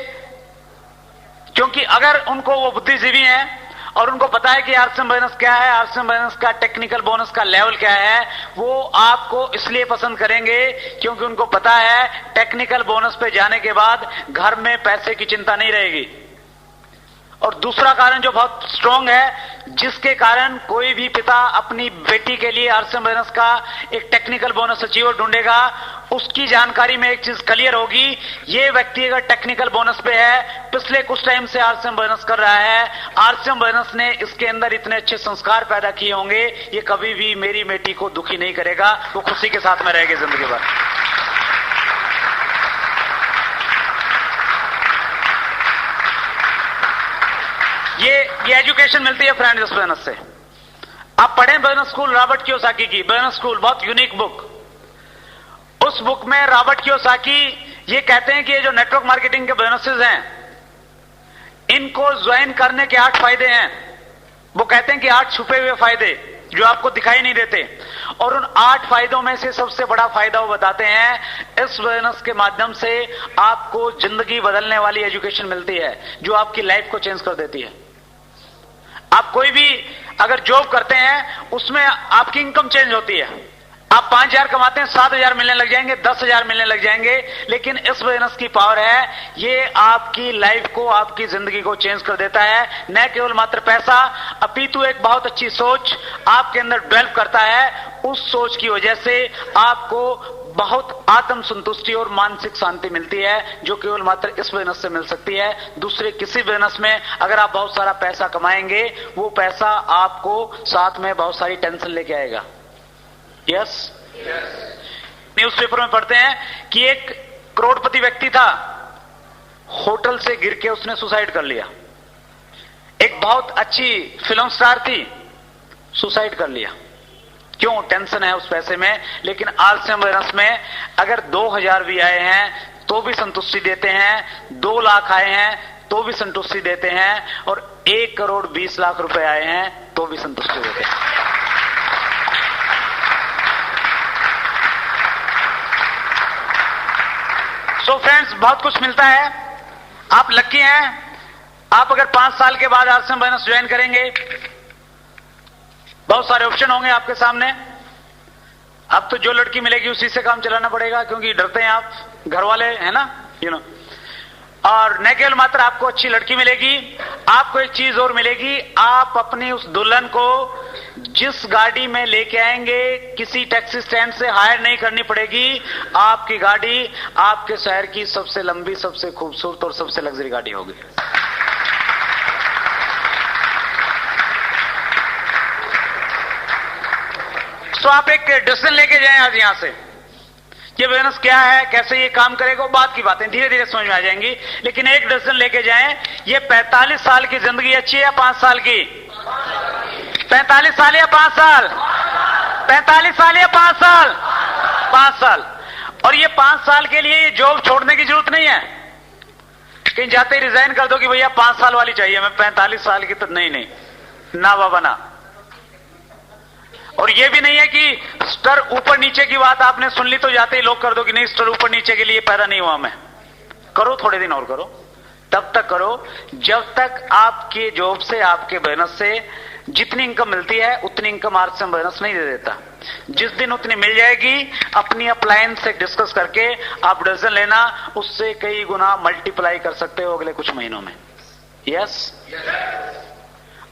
क्योंकि अगर उनको वो बुद्धिजीवी हैं और उनको पता है कि आरसीएम बोनस क्या है, आरसीएम बोनस का टेक्निकल बोनस का लेवल क्या है, वो आपको इसलिए पसंद करेंगे क्योंकि उनको पता है टेक्निकल बोनस पे जाने के बाद घर में पैसे की चिंता नहीं रहेगी। और दूसरा कारण जो बहुत स्ट्रांग है, जिसके कारण कोई भी पिता अपनी बेटी के लिए आरसीएम बोनस का एक टेक्निकल बोनस अचीवर ढूंढेगा, उसकी जानकारी में एक चीज क्लियर होगी, ये व्यक्ति अगर टेक्निकल बोनस पे है, पिछले कुछ टाइम से आरसीएम बोनस कर रहा है, आरसीएम बोनस ने इसके अंदर इतने अच्छे संस्कार पैदा किए होंगे, ये कभी भी मेरी बेटी को दुखी नहीं करेगा, वो खुशी के साथ में रहेगी जिंदगी भर। ये एजुकेशन मिलती है फ्रेंड्स इस बोनस से। आप पढ़ें बोनस स्कूल रॉबर्ट कियोसाकी की, बोनस स्कूल बहुत यूनिक बुक। उस बुक में रॉबर्ट कियोसाकी ये कहते हैं कि ये जो नेटवर्क मार्केटिंग के बोनसेस हैं, इनको ज्वाइन करने के 8 फायदे हैं। वो कहते हैं कि 8 छुपे हुए फायदे जो आपको दिखाई नहीं देते, और उन 8 फायदों में से सबसे बड़ा फायदा वो बताते हैं, इस बोनस के माध्यम से आपको जिंदगी बदलने वाली एजुकेशन मिलती है जो आपकी लाइफ को चेंज कर देती है। आप कोई भी अगर जॉब करते हैं, उसमें आपकी इनकम चेंज होती है। आप 5,000 कमाते हैं, 7,000 मिलने लग जाएंगे, 10,000 मिलने लग जाएंगे, लेकिन इस बोनस की पावर है, ये आपकी लाइफ को, आपकी जिंदगी को चेंज कर देता है। न केवल मात्र पैसा, अपितु एक बहुत अच्छी सोच आपके अंदर डेवलप करता है। उस सोच की वजह से आपको बहुत आत्म संतुष्टि और मानसिक शांति मिलती है, जो केवल मात्र इस बोनस से मिल सकती है। दूसरे किसी बोनस में अगर आप बहुत सारा पैसा कमाएंगे, वो पैसा आपको साथ में बहुत सारी टेंशन लेके आएगा। यस, न्यूज़पेपर में पढ़ते हैं कि एक करोड़पति व्यक्ति था, होटल से गिर के उसने सुसाइड कर लिया। एक बहुत अच्छी फिल्म स्टार थी, सुसाइड कर लिया। क्यों? टेंशन है उस पैसे में। लेकिन आरसीएम बोनस में अगर 2,000 भी आए हैं तो भी संतुष्टि देते हैं, 2 लाख आए हैं तो भी संतुष्टि देते हैं, और 1 करोड़ 20 लाख रुपए आए हैं तो भी संतुष्टि देते हैं। सो फ्रेंड्स, बहुत कुछ मिलता है। आप लकी हैं। आप अगर 5 साल के बाद आरसीएम बोनस ज्वाइन करेंगे, बहुत सारे ऑप्शन होंगे आपके सामने। अब तो जो लड़की मिलेगी उसी से काम चलाना पड़ेगा, क्योंकि डरते हैं आप, घर वाले है ना, और न केवल मात्र आपको अच्छी लड़की मिलेगी, आपको एक चीज और मिलेगी। आप अपनी उस दुल्हन को जिस गाड़ी में लेके आएंगे, किसी टैक्सी स्टैंड से हायर नहीं करनी पड़ेगी। आपकी गाड़ी आपके शहर की सबसे लंबी, सबसे खूबसूरत और सबसे लग्जरी गाड़ी होगी। तो आप एक डिसीजन लेके जाएं आज यहां से, ये बोनस क्या है, कैसे ये काम करेगा, बाद की बातें धीरे धीरे समझ में आ जाएंगी। लेकिन एक डिसीजन लेके जाएं, ये 45 साल की जिंदगी अच्छी है या 5 साल की? 45 साल या 5 साल? 45 साल या 5 साल? 5 साल। और ये 5 साल के लिए ये जॉब छोड़ने की जरूरत नहीं है। कहीं जाते ही रिजाइन कर दो कि भैया 5 साल वाली चाहिए, मैं 45 साल की तो नहीं, ना बाबा ना। और ये भी नहीं है कि स्तर ऊपर नीचे की बात आपने सुन ली तो जाते ही लोग कर दो कि नहीं, स्तर ऊपर नीचे के लिए पैदा नहीं हुआ मैं। करो, थोड़े दिन और करो, तब तक करो जब तक आपके जॉब से, आपके बोनस से जितनी इनकम मिलती है उतनी इनकम आरसीएम बोनस नहीं दे देता। जिस दिन उतनी मिल जाएगी, अपनी अप्लायंस से डिस्कस करके आप डिसीजन लेना, उससे कई गुना मल्टीप्लाई कर सकते हो अगले कुछ महीनों में। यस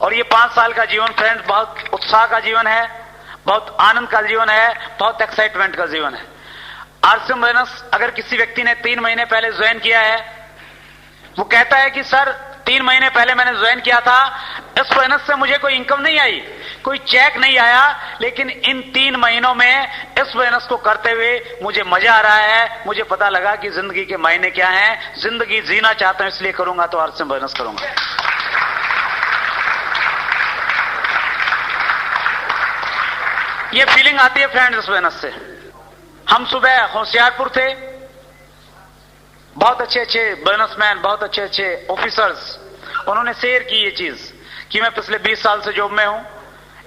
और ये 5 साल का जीवन फ्रेंड्स बहुत उत्साह का जीवन है, बहुत आनंद का जीवन है, बहुत एक्साइटमेंट का जीवन है। आरसीएम बोनस अगर किसी व्यक्ति ने 3 महीने पहले ज्वाइन किया है, वो कहता है कि सर 3 महीने पहले मैंने ज्वाइन किया था, इस बोनस से मुझे कोई इनकम नहीं आई, कोई चेक नहीं आया, लेकिन इन 3 महीनों में इस बोनस को करते हुए मुझे मजा आ रहा है, मुझे पता लगा कि जिंदगी के मायने क्या हैं, जिंदगी जीना चाहता हूं इसलिए करूंगा तो आरसीएम बोनस करूंगा। ये फीलिंग आती है फ्रेंड्स इस बोनस से। हम सुबह होशियारपुर थे, बहुत अच्छे अच्छे बिजनेसमैन, बहुत अच्छे अच्छे ऑफिसर्स, उन्होंने शेयर की ये चीज कि मैं पिछले 20 साल से जॉब में हूं,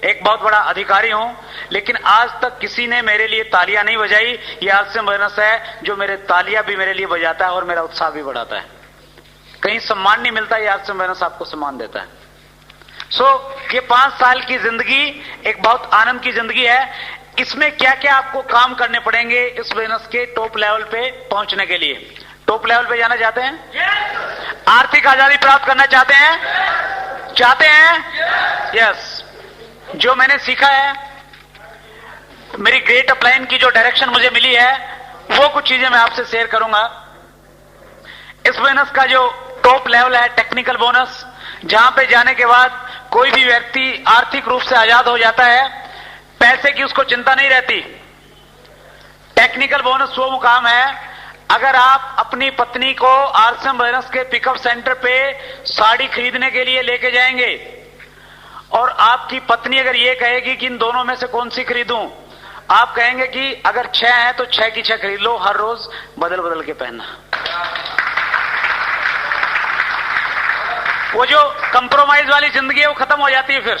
एक बहुत बड़ा अधिकारी हूं, लेकिन आज तक किसी ने मेरे लिए तालियां नहीं बजाई। ये आरसीएम बोनस है जो मेरे तालियां भी मेरे लिए बजाता है और मेरा उत्साह भी बढ़ाता है। कहीं सम्मान नहीं मिलता, ये आरसीएम बोनस आपको सम्मान देता है। ये 5 साल की जिंदगी एक बहुत आनंद की जिंदगी है। इसमें क्या क्या आपको काम करने पड़ेंगे इस बोनस के टॉप लेवल पे पहुंचने के लिए? टॉप लेवल पे जाना चाहते हैं? आर्थिक आजादी प्राप्त करना चाहते हैं? चाहते हैं? यस। जो मैंने सीखा है, मेरी ग्रेट अपलाइन की जो डायरेक्शन मुझे मिली है, वो कुछ चीजें मैं आपसे शेयर करूंगा। इस बोनस का जो टॉप लेवल है टेक्निकल बोनस, जहां पे जाने के बाद कोई भी व्यक्ति आर्थिक रूप से आजाद हो जाता है, पैसे की उसको चिंता नहीं रहती। टेक्निकल बोनस वो मुकाम है, अगर आप अपनी पत्नी को आरसीएम बोनस के पिकअप सेंटर पे साड़ी खरीदने के लिए लेके जाएंगे और आपकी पत्नी अगर ये कहेगी कि इन दोनों में से कौन सी खरीदूं, आप कहेंगे कि अगर 6 हैं तो 6 की 6 खरीद लो, हर रोज बदल बदल के पहनना। वो जो कंप्रोमाइज वाली जिंदगी है वो खत्म हो जाती है। फिर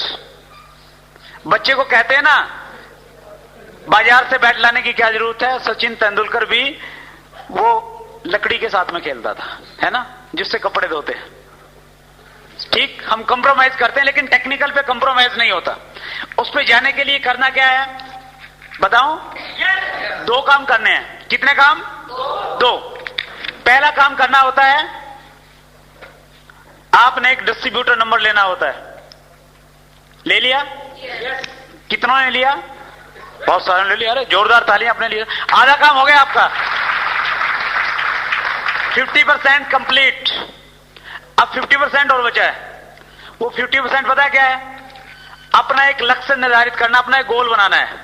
बच्चे को कहते हैं ना, बाजार से बैट लाने की क्या जरूरत है, सचिन तेंदुलकर भी वो लकड़ी के साथ में खेलता था, है ना, जिससे कपड़े धोते हैं। ठीक, हम कंप्रोमाइज करते हैं, लेकिन टेक्निकल पे कंप्रोमाइज नहीं होता। उस पे जाने के लिए करना क्या है बताऊं? 2 काम करने हैं। कितने काम? 2। पहला काम करना होता है, आपने एक डिस्ट्रीब्यूटर नंबर लेना होता है। ले लिया? कितनों ने लिया? बहुत सारे ले लिया। अरे जोरदार तालियां आपने लिया। आधा काम हो गया आपका, 50% कंप्लीट। अब 50% और बचा है। वो 50% पता है क्या है? अपना एक लक्ष्य निर्धारित करना, अपना एक गोल बनाना है।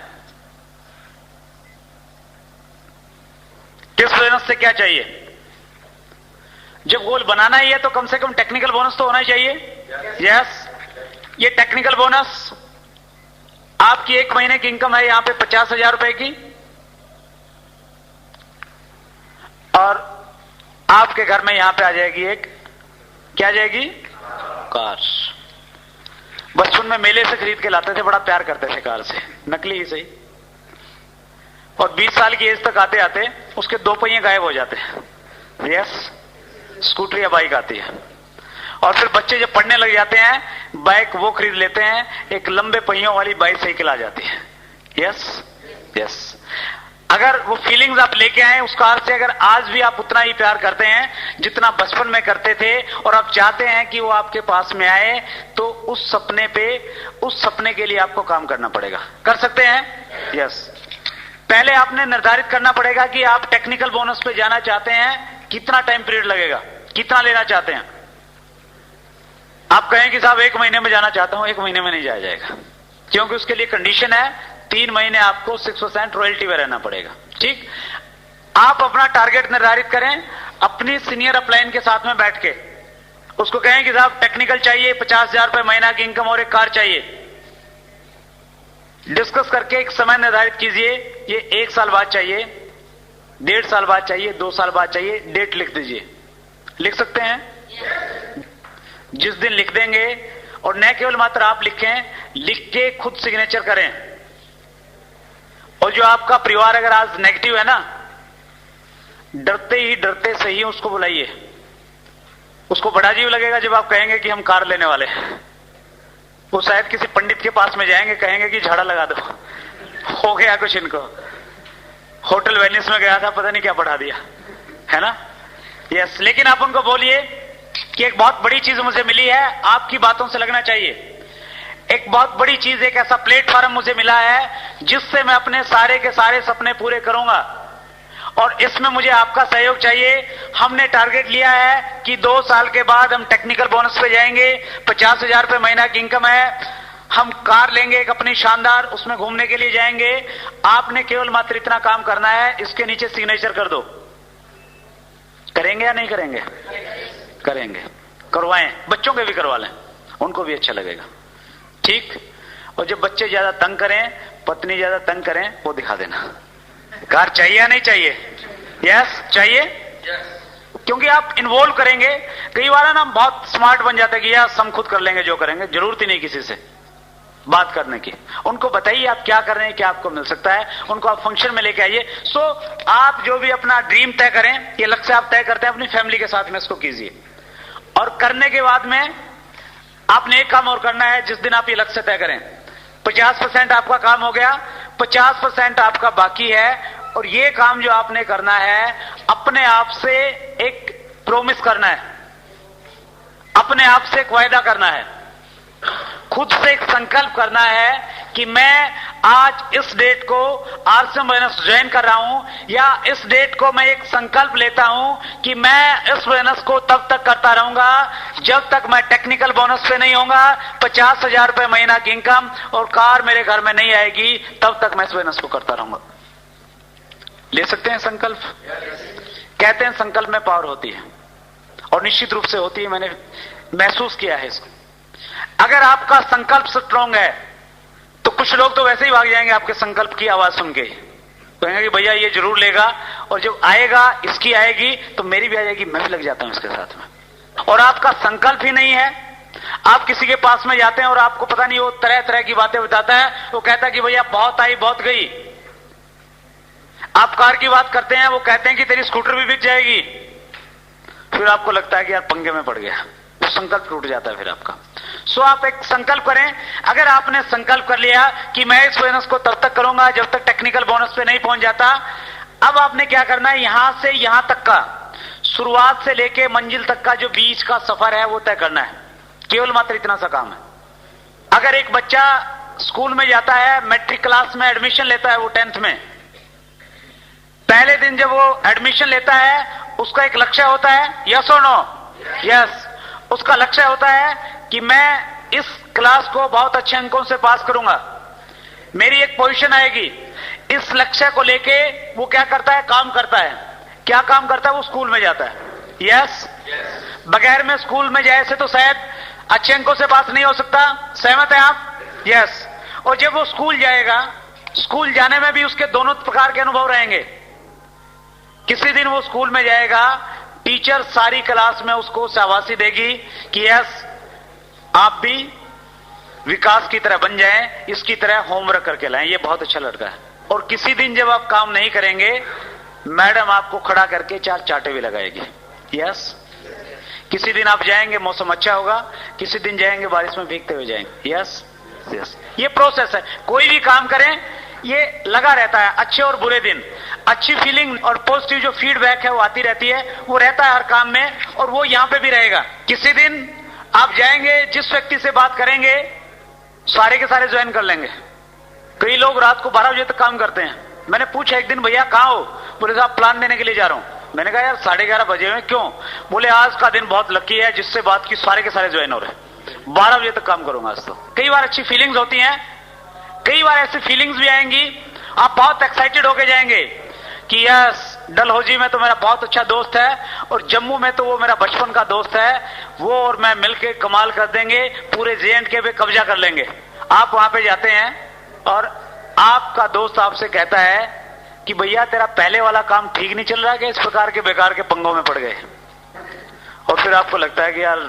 किस बोनस से क्या चाहिए? जब गोल बनाना ही है तो कम से कम टेक्निकल बोनस तो होना ही चाहिए। यस। ये टेक्निकल बोनस, आपकी 1 महीने की इनकम है यहां पे 50,000 रुपए की, और आपके घर में यहां पे आ जाएगी एक, क्या आ जाएगी? कार। बचपन में मेले से खरीद के लाते थे, बड़ा प्यार करते थे कार से, नकली ही सही। और 20 साल की एज तक आते आते उसके 2 पहिए गायब हो जाते हैं। यस। स्कूटर या बाइक आती है, और फिर बच्चे जब पढ़ने लग जाते हैं, बाइक वो खरीद लेते हैं, एक लंबे पहियों वाली बाइसाइकिल आ जाती है। Yes yes. अगर वो फीलिंग्स आप लेके आए उस कार से, अगर आज भी आप उतना ही प्यार करते हैं जितना बचपन में करते थे, और आप चाहते हैं कि वो आपके पास में आए, तो उस सपने के लिए आपको काम करना पड़ेगा। कर सकते हैं? यस। पहले आपने निर्धारित करना पड़ेगा कि आप टेक्निकल बोनस पे जाना चाहते हैं, कितना टाइम पीरियड लगेगा, कितना लेना चाहते हैं। आप कहें कि साहब 1 महीने में जाना चाहता हूं, 1 महीने में नहीं जाया जाएगा, क्योंकि उसके लिए कंडीशन है 3 महीने आपको 6% रॉयल्टी में रहना पड़ेगा। ठीक। आप अपना टारगेट निर्धारित करें, अपनी सीनियर अपलाइन के साथ में बैठ के उसको कहें कि साहब टेक्निकल चाहिए, 50,000 रुपए महीना की इनकम और एक कार चाहिए। डिस्कस करके एक समय निर्धारित कीजिए, ये 1 साल बाद चाहिए, 1.5 साल बाद चाहिए, 2 साल बाद चाहिए, डेट लिख दीजिए। लिख सकते हैं? जिस दिन लिख देंगे, और न केवल मात्र आप लिखें, लिख के खुद सिग्नेचर करें। और जो आपका परिवार अगर आज नेगेटिव है ना, डरते ही डरते सही उसको बुलाइए, उसको बड़ा अजीब लगेगा जब आप कहेंगे कि हम कार लेने वाले हैं। वो शायद किसी पंडित के पास में जाएंगे, कहेंगे कि झाड़ा लगा दो, हो गया कुछ इनको। होटल वेनिस में गया था, पता नहीं क्या पढ़ा दिया, है ना। यस, लेकिन आप उनको बोलिए कि एक बहुत बड़ी चीज मुझे मिली है, आपकी बातों से लगना चाहिए। एक बहुत बड़ी चीज, एक ऐसा प्लेटफॉर्म मुझे मिला है जिससे मैं अपने सारे के सारे सपने पूरे करूंगा, और इसमें मुझे आपका सहयोग चाहिए। हमने टारगेट लिया है कि 2 साल के बाद हम टेक्निकल बोनस पे जाएंगे, 50,000 रुपए महीना की इनकम है, हम कार लेंगे एक अपनी शानदार, उसमें घूमने के लिए जाएंगे। आपने केवल मात्र इतना काम करना है, इसके नीचे सिग्नेचर कर दो। करेंगे या नहीं करेंगे? करेंगे, करवाएं, बच्चों के भी करवा लें, उनको भी अच्छा लगेगा, ठीक। और जब बच्चे ज्यादा तंग करें, पत्नी ज्यादा तंग करें, वो दिखा देना। कार चाहिए या नहीं चाहिए? यस, चाहिए। क्योंकि आप इन्वॉल्व करेंगे। कई बार ना हम बहुत स्मार्ट बन जाते हैं कि यस हम खुद कर लेंगे, जो करेंगे, जरूरत ही नहीं किसी से बात करने की। उनको बताइए आप क्या कर रहे हैं, क्या आपको मिल सकता है, उनको आप फंक्शन में लेके आइए। सो आप जो भी अपना ड्रीम तय करें, ये लक्ष्य आप तय करते हैं, अपनी फैमिली के साथ में इसको कीजिए। और करने के बाद में आपने एक काम और करना है। जिस दिन आप ये लक्ष्य तय करें, 50% आपका काम हो गया, 50% आपका बाकी है। और ये काम जो आपने करना है, अपने आप से एक प्रोमिस करना है, अपने आप से एक वायदा करना है, खुद से एक संकल्प करना है कि मैं आज इस डेट को आरसीएम बोनस ज्वाइन कर रहा हूं, या इस डेट को मैं एक संकल्प लेता हूं कि मैं इस बोनस को तब तक करता रहूंगा जब तक मैं टेक्निकल बोनस पे नहीं होऊंगा। 50,000 रुपए महीना की इनकम और कार मेरे घर में नहीं आएगी, तब तक मैं इस बोनस को करता रहूंगा। ले सकते हैं संकल्प? कहते हैं संकल्प में पावर होती है, और निश्चित रूप से होती है, मैंने महसूस किया है इसको। अगर आपका संकल्प स्ट्रांग है तो कुछ लोग तो वैसे ही भाग जाएंगे आपके संकल्प की आवाज सुन के, कहेंगे कि भैया ये जरूर लेगा, और जब आएगा, इसकी आएगी तो मेरी भी आ जाएगी, मैं भी लग जाता हूं इसके साथ में। और आपका संकल्प ही नहीं है, आप किसी के पास में जाते हैं और आपको पता नहीं, वो तरह तरह की बातें बताता है। वो कहता है कि भैया बहुत आई बहुत गई। आप कार की बात करते हैं, वो कहते हैं कि तेरी स्कूटर भी बिक जाएगी। फिर आपको लगता है कि यार पंगे में पड़ गया, तो संकल्प टूट जाता है फिर आपका। सो आप एक संकल्प करें। अगर आपने संकल्प कर लिया कि मैं इस बोनस को तब तक करूंगा जब तक टेक्निकल बोनस पे नहीं पहुंच जाता, अब आपने क्या करना है, यहां से यहां तक का, शुरुआत से लेके मंजिल तक का जो बीच का सफर है वो तय करना है। केवल मात्र इतना सा काम है। अगर एक बच्चा स्कूल में जाता है, मैट्रिक क्लास में एडमिशन लेता है, वो 10th में, पहले दिन जब वो एडमिशन लेता है, उसका एक लक्ष्य होता है, यस और नो? यस। उसका लक्ष्य होता है कि मैं इस क्लास को बहुत अच्छे अंकों से पास करूंगा, मेरी एक पोजीशन आएगी। इस लक्ष्य को लेके वो क्या करता है, काम करता है। क्या काम करता है? वो स्कूल में जाता है। यस। बगैर में स्कूल में जाए से तो शायद अच्छे अंकों से पास नहीं हो सकता। सहमत है आप? यस। और जब वो स्कूल जाएगा, स्कूल जाने में भी उसके दोनों प्रकार के अनुभव रहेंगे। किसी दिन वो स्कूल में जाएगा, टीचर सारी क्लास में उसको शाबाशी देगी कि यस आप भी विकास की तरह बन जाएं, इसकी तरह होमवर्क करके लाएं, ये बहुत अच्छा लड़का है। और किसी दिन जब आप काम नहीं करेंगे, मैडम आपको खड़ा करके 4 चांटे भी लगाएगी। यस। किसी दिन आप जाएंगे, मौसम अच्छा होगा, किसी दिन जाएंगे बारिश में भीगते हुए जाएंगे। Yes yes. ये प्रोसेस है। कोई भी काम करें, ये लगा रहता है। अच्छे और बुरे दिन, अच्छी फीलिंग और पॉजिटिव जो फीडबैक है वो आती रहती है, वो रहता है हर काम में, और वो यहां पे भी रहेगा। किसी दिन आप जाएंगे, जिस व्यक्ति से बात करेंगे, सारे के सारे ज्वाइन कर लेंगे। कई लोग रात को 12 बजे तक काम करते हैं। मैंने पूछा एक दिन, भैया कहां हो? बोले साहब प्लान देने के लिए जा रहा हूं। मैंने कहा यार 11:30 बजे हुए, क्यों? बोले आज का दिन बहुत लकी है, जिससे बात की सारे के सारे ज्वाइन हो रहे हैं, 12 बजे तक काम करूंगा आज तो। कई बार अच्छी फीलिंग्स होती हैं, कई बार ऐसी फीलिंग्स भी आएंगी, आप बहुत एक्साइटेड होके जाएंगे कि यस डलहौजी में तो मेरा बहुत अच्छा दोस्त है, और जम्मू में तो वो मेरा बचपन का दोस्त है, वो और मैं मिलके कमाल कर देंगे, पूरे J&K पे कब्जा कर लेंगे। आप वहां पे जाते हैं और आपका दोस्त आपसे कहता है कि भैया तेरा पहले वाला काम ठीक नहीं चल रहा है, कि इस प्रकार के बेकार के पंगों में पड़ गए। और फिर आपको लगता है कि यार,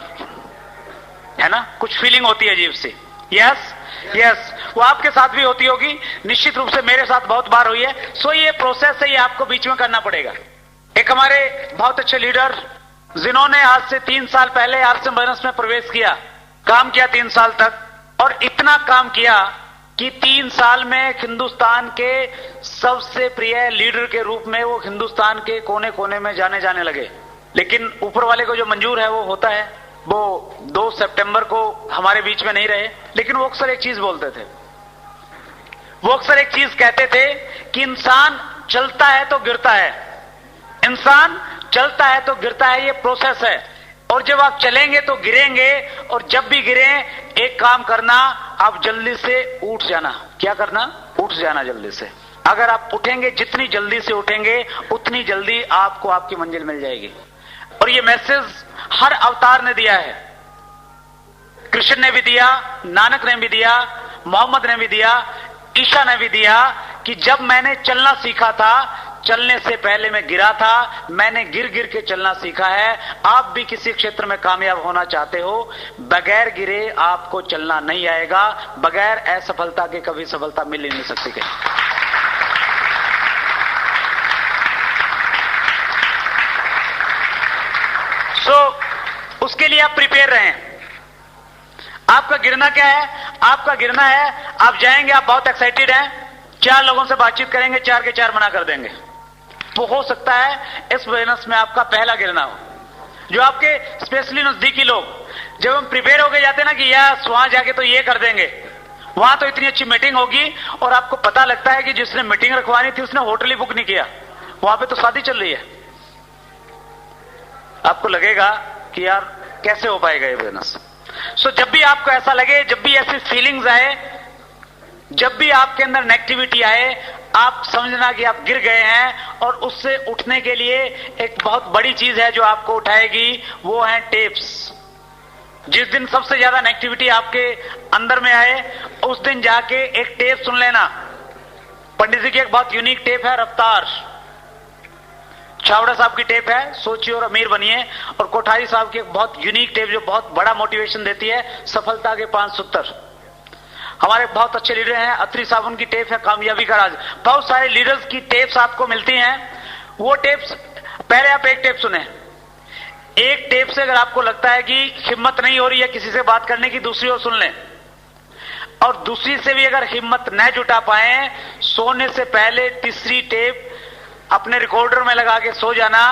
है ना, कुछ फीलिंग होती है अजीब सी। यस यस, वो आपके साथ भी होती होगी, निश्चित रूप से मेरे साथ बहुत बार हुई है। सो ये प्रोसेस है, ये आपको बीच में करना पड़ेगा। एक हमारे बहुत अच्छे लीडर जिन्होंने आज से 3 साल पहले आरसीएम फाइनेंस में प्रवेश किया, काम किया 3 साल तक, और इतना काम किया कि 3 साल में हिंदुस्तान के सबसे प्रिय लीडर के रूप में वो हिंदुस्तान के कोने कोने में जाने लगे। लेकिन ऊपर वाले को जो मंजूर है वो होता है। वो 2 सितंबर को हमारे बीच में नहीं रहे, लेकिन वो अक्सर एक चीज बोलते थे, वो अक्सर एक चीज कहते थे कि इंसान चलता है तो गिरता है, इंसान चलता है तो गिरता है, ये प्रोसेस है। और जब आप चलेंगे तो गिरेंगे, और जब भी गिरे एक काम करना, आप जल्दी से उठ जाना। क्या करना? उठ जाना जल्दी से। अगर आप उठेंगे, जितनी जल्दी से उठेंगे उतनी जल्दी आपको आपकी मंजिल मिल जाएगी। और ये मैसेज हर अवतार ने दिया है। कृष्ण ने भी दिया, नानक ने भी दिया, मोहम्मद ने भी दिया, ईशा ने भी दिया कि जब मैंने चलना सीखा था, चलने से पहले मैं गिरा था, मैंने गिर गिर के चलना सीखा है। आप भी किसी क्षेत्र में कामयाब होना चाहते हो, बगैर गिरे आपको चलना नहीं आएगा। बगैर असफलता के कभी सफलता मिल ही नहीं सकती कहीं। उसके लिए आप प्रिपेयर रहें। आपका गिरना क्या है? आपका गिरना है, आप जाएंगे, आप बहुत एक्साइटेड हैं, 4 लोगों से बातचीत करेंगे, 4 के 4 मना कर देंगे। तो हो सकता है इस बिजनेस में आपका पहला गिरना हो। जो आपके स्पेशली नजदीकी लोग, जब हम प्रिपेयर होके जाते हैं ना कि यार वहां जाके तो ये कर देंगे, वहां तो इतनी अच्छी मीटिंग होगी, और आपको पता लगता है कि जिसने मीटिंग रखवानी थी उसने होटल ही बुक नहीं किया, वहां पे तो शादी चल रही है। आपको लगेगा कि यार कैसे हो पाएगा ये बिजनेस। सो जब भी आपको ऐसा लगे, जब भी ऐसी फीलिंग्स आए, जब भी आपके अंदर नेगेटिविटी आए, आप समझना कि आप गिर गए हैं। और उससे उठने के लिए एक बहुत बड़ी चीज है जो आपको उठाएगी, वो है टेप्स। जिस दिन सबसे ज्यादा नेगेटिविटी आपके अंदर में आए, उस दिन जाके एक टेप सुन लेना। पंडित जी की एक बहुत यूनिक टेप है, रफ्तार। छावड़ा साहब की टेप है, सोचिए और अमीर बनिए। और कोठारी साहब की एक बहुत यूनिक टेप जो बहुत बड़ा मोटिवेशन देती है, सफलता के 5 सूत्र। हमारे बहुत अच्छे लीडर हैं, अत्री साहब, उनकी टेप है कामयाबी का राज। बहुत सारे लीडर्स की टेप्स आपको मिलती हैं। वो टेप्स, पहले आप एक टेप सुने। एक टेप से अगर आपको लगता है कि हिम्मत नहीं हो रही है किसी से बात करने की, दूसरी ओर सुन लें। और दूसरी से भी अगर हिम्मत न जुटा पाए, सोने से पहले तीसरी टेप अपने रिकॉर्डर में लगा के सो जाना।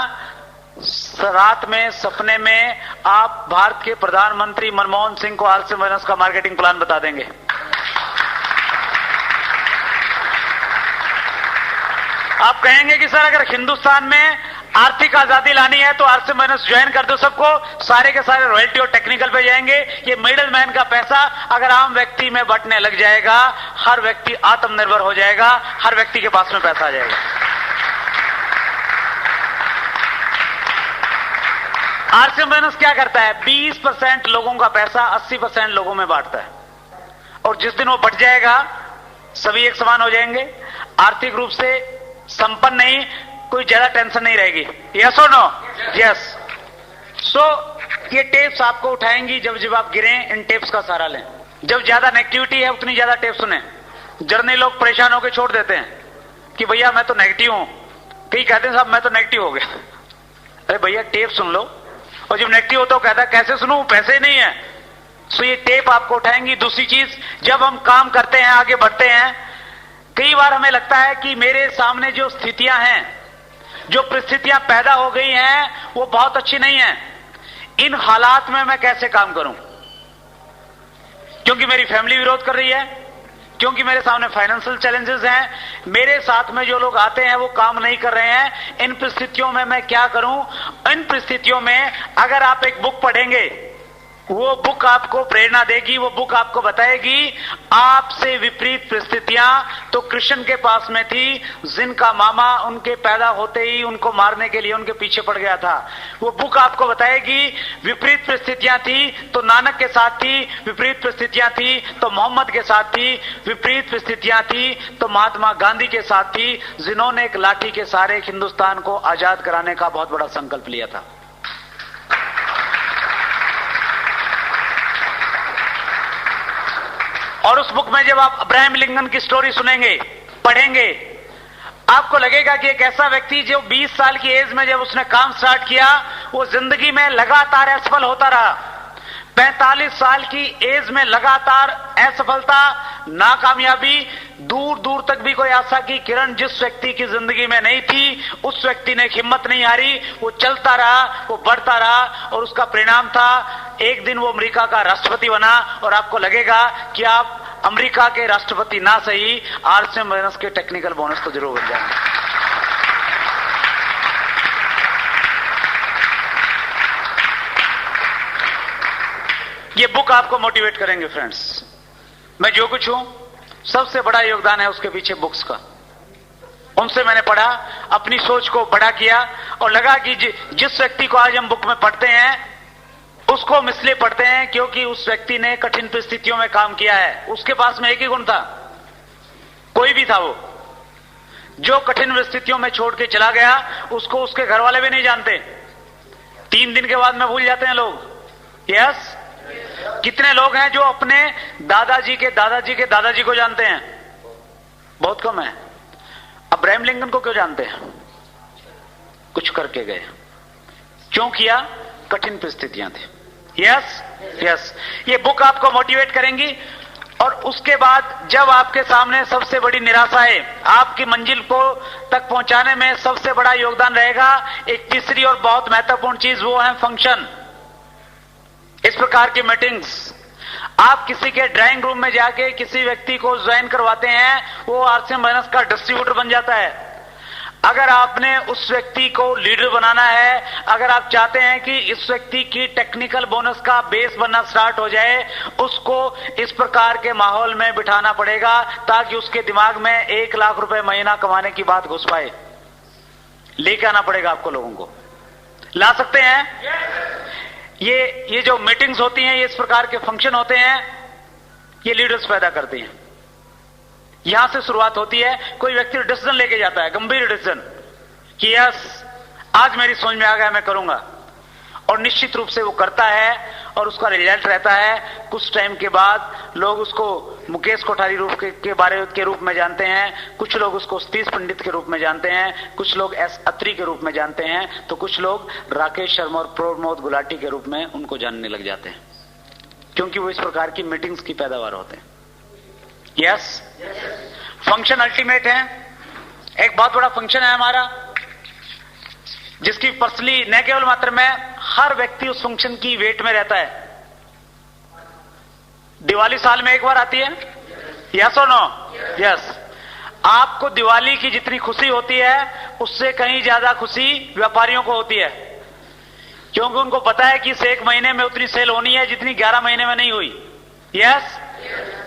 रात में सपने में आप भारत के प्रधानमंत्री मनमोहन सिंह को आरसीएम फाइनेंस का मार्केटिंग प्लान बता देंगे। आप कहेंगे कि सर अगर हिंदुस्तान में आर्थिक आजादी लानी है तो आरसीएम फाइनेंस ज्वाइन कर दो सबको, सारे के सारे रॉयल्टी और टेक्निकल पे जाएंगे। ये मिडिल मैन का पैसा अगर आम व्यक्ति में बंटने लग जाएगा, हर व्यक्ति आत्मनिर्भर हो जाएगा, हर व्यक्ति के पास में पैसा आ जाएगा। आरसीएम फाइनेंस क्या करता है? 20% लोगों का पैसा 80% लोगों में बांटता है। और जिस दिन वो बट जाएगा, सभी एक समान हो जाएंगे, आर्थिक रूप से संपन्न नहीं, कोई ज्यादा टेंशन नहीं रहेगी। यस और नो? यस। सो ये टेप्स आपको उठाएंगी जब जब आप गिरे। इन टेप्स का सहारा लें। जब ज्यादा नेगेटिविटी है उतनी ज्यादा टेप सुने। जर्नी लोग परेशान होकर छोड़ देते हैं कि भैया मैं तो नेगेटिव हूं। कई कहते हैं साहब मैं तो नेगेटिव हो गया। अरे भैया टेप सुन लो। और जब नेगेटिव होता है कहता है कैसे सुनूं, पैसे नहीं है। सो ये टेप आपको उठाएंगी। दूसरी चीज, जब हम काम करते हैं, आगे बढ़ते हैं, कई बार हमें लगता है कि मेरे सामने जो स्थितियां हैं, जो परिस्थितियां पैदा हो गई हैं, वो बहुत अच्छी नहीं है। इन हालात में मैं कैसे काम करूं? क्योंकि मेरी फैमिली विरोध कर रही है, क्योंकि मेरे सामने फाइनेंशियल चैलेंजेस हैं, मेरे साथ में जो लोग आते हैं वो काम नहीं कर रहे हैं। इन परिस्थितियों में मैं क्या करूं? इन परिस्थितियों में अगर आप एक बुक पढ़ेंगे, वो बुक आपको प्रेरणा देगी। वो बुक आपको बताएगी आपसे विपरीत परिस्थितियां तो कृष्ण के पास में थी, जिनका मामा उनके पैदा होते ही उनको मारने के लिए उनके पीछे पड़ गया था। वो बुक आपको बताएगी विपरीत परिस्थितियां थी तो नानक के साथ थी, विपरीत परिस्थितियां थी तो मोहम्मद के साथ थी, विपरीत परिस्थितियां थी तो महात्मा गांधी के साथ थी, जिन्होंने एक लाठी के सहारे हिंदुस्तान को आजाद कराने का बहुत बड़ा संकल्प लिया था। और उस बुक में जब आप अब्राहम लिंकन की स्टोरी सुनेंगे, पढ़ेंगे, आपको लगेगा कि एक ऐसा व्यक्ति जो 20 साल की एज में जब उसने काम स्टार्ट किया, वो जिंदगी में लगातार असफल होता रहा। 45 साल की एज में लगातार असफलता, नाकामयाबी, दूर दूर तक भी कोई आशा की किरण जिस व्यक्ति की जिंदगी में नहीं थी, उस व्यक्ति ने हिम्मत नहीं हारी, वो चलता रहा, वो बढ़ता रहा, और उसका परिणाम था एक दिन वो अमेरिका का राष्ट्रपति बना। और आपको लगेगा कि आप अमेरिका के राष्ट्रपति ना सही, आरसीएम बोनस के टेक्निकल बोनस तो जरूर बन जाएंगे। ये बुक आपको मोटिवेट करेंगे फ्रेंड्स। मैं जो कुछ हूं, सबसे बड़ा योगदान है उसके पीछे बुक्स का। उनसे मैंने पढ़ा, अपनी सोच को बड़ा किया, और लगा कि जिस व्यक्ति को आज हम बुक में पढ़ते हैं उसको हम इसलिए पढ़ते हैं क्योंकि उस व्यक्ति ने कठिन परिस्थितियों में काम किया है। उसके पास में एक ही गुण था, कोई भी था वो, जो कठिन परिस्थितियों में छोड़ के चला गया, उसको उसके घर वाले भी नहीं जानते। 3 दिन के बाद में भूल जाते हैं लोग। यस, कितने लोग हैं जो अपने दादाजी के दादाजी के दादाजी को जानते हैं? बहुत कम है। अब्राहम लिंकन को क्यों जानते हैं? कुछ करके गए। क्यों किया? कठिन परिस्थितियां थी। यस यस, ये बुक आपको मोटिवेट करेंगी। और उसके बाद जब आपके सामने सबसे बड़ी निराशा है, आपकी मंजिल को तक पहुंचाने में सबसे बड़ा योगदान रहेगा एक तीसरी और बहुत महत्वपूर्ण चीज, वो है फंक्शन। इस प्रकार की मीटिंग्स, आप किसी के ड्राइंग रूम में जाके किसी व्यक्ति को ज्वाइन करवाते हैं, वो आरसीएम बोनस का डिस्ट्रीब्यूटर बन जाता है। अगर आपने उस व्यक्ति को लीडर बनाना है, अगर आप चाहते हैं कि इस व्यक्ति की टेक्निकल बोनस का बेस बनना स्टार्ट हो जाए, उसको इस प्रकार के माहौल में बिठाना पड़ेगा ताकि उसके दिमाग में 1 लाख रुपए महीना कमाने की बात घुस पाए। लेके आना पड़ेगा आपको, लोगों को ला सकते हैं। ये जो मीटिंग्स होती हैं, ये इस प्रकार के फंक्शन होते हैं, ये लीडर्स पैदा करती हैं। यहां से शुरुआत होती है। कोई व्यक्ति डिसीजन लेके जाता है, गंभीर डिसीजन, कि यस आज मेरी समझ में आ गया, मैं करूंगा, और निश्चित रूप से वो करता है, और उसका रिजल्ट रहता है। कुछ टाइम के बाद लोग उसको मुकेश कोठारी रूप के बारे के रूप में जानते हैं, कुछ लोग उसको सतीश पंडित के रूप में जानते हैं, कुछ लोग एस अत्री के रूप में जानते हैं, तो कुछ लोग राकेश शर्मा और प्रमोद गुलाटी के रूप में उनको जानने लग जाते हैं, क्योंकि वो इस प्रकार की मीटिंग्स की पैदावार होते हैं। यस, फंक्शन अल्टीमेट है। एक बहुत बड़ा फंक्शन है हमारा, जिसकी पर्सनली न केवल मात्र में हर व्यक्ति उस फंक्शन की वेट में रहता है। दिवाली साल में एक बार आती है, यस और नो? यस। आपको दिवाली की जितनी खुशी होती है, उससे कहीं ज्यादा खुशी व्यापारियों को होती है, क्योंकि उनको पता है कि इस 1 महीने में उतनी सेल होनी है जितनी 11 महीने में नहीं हुई। यस,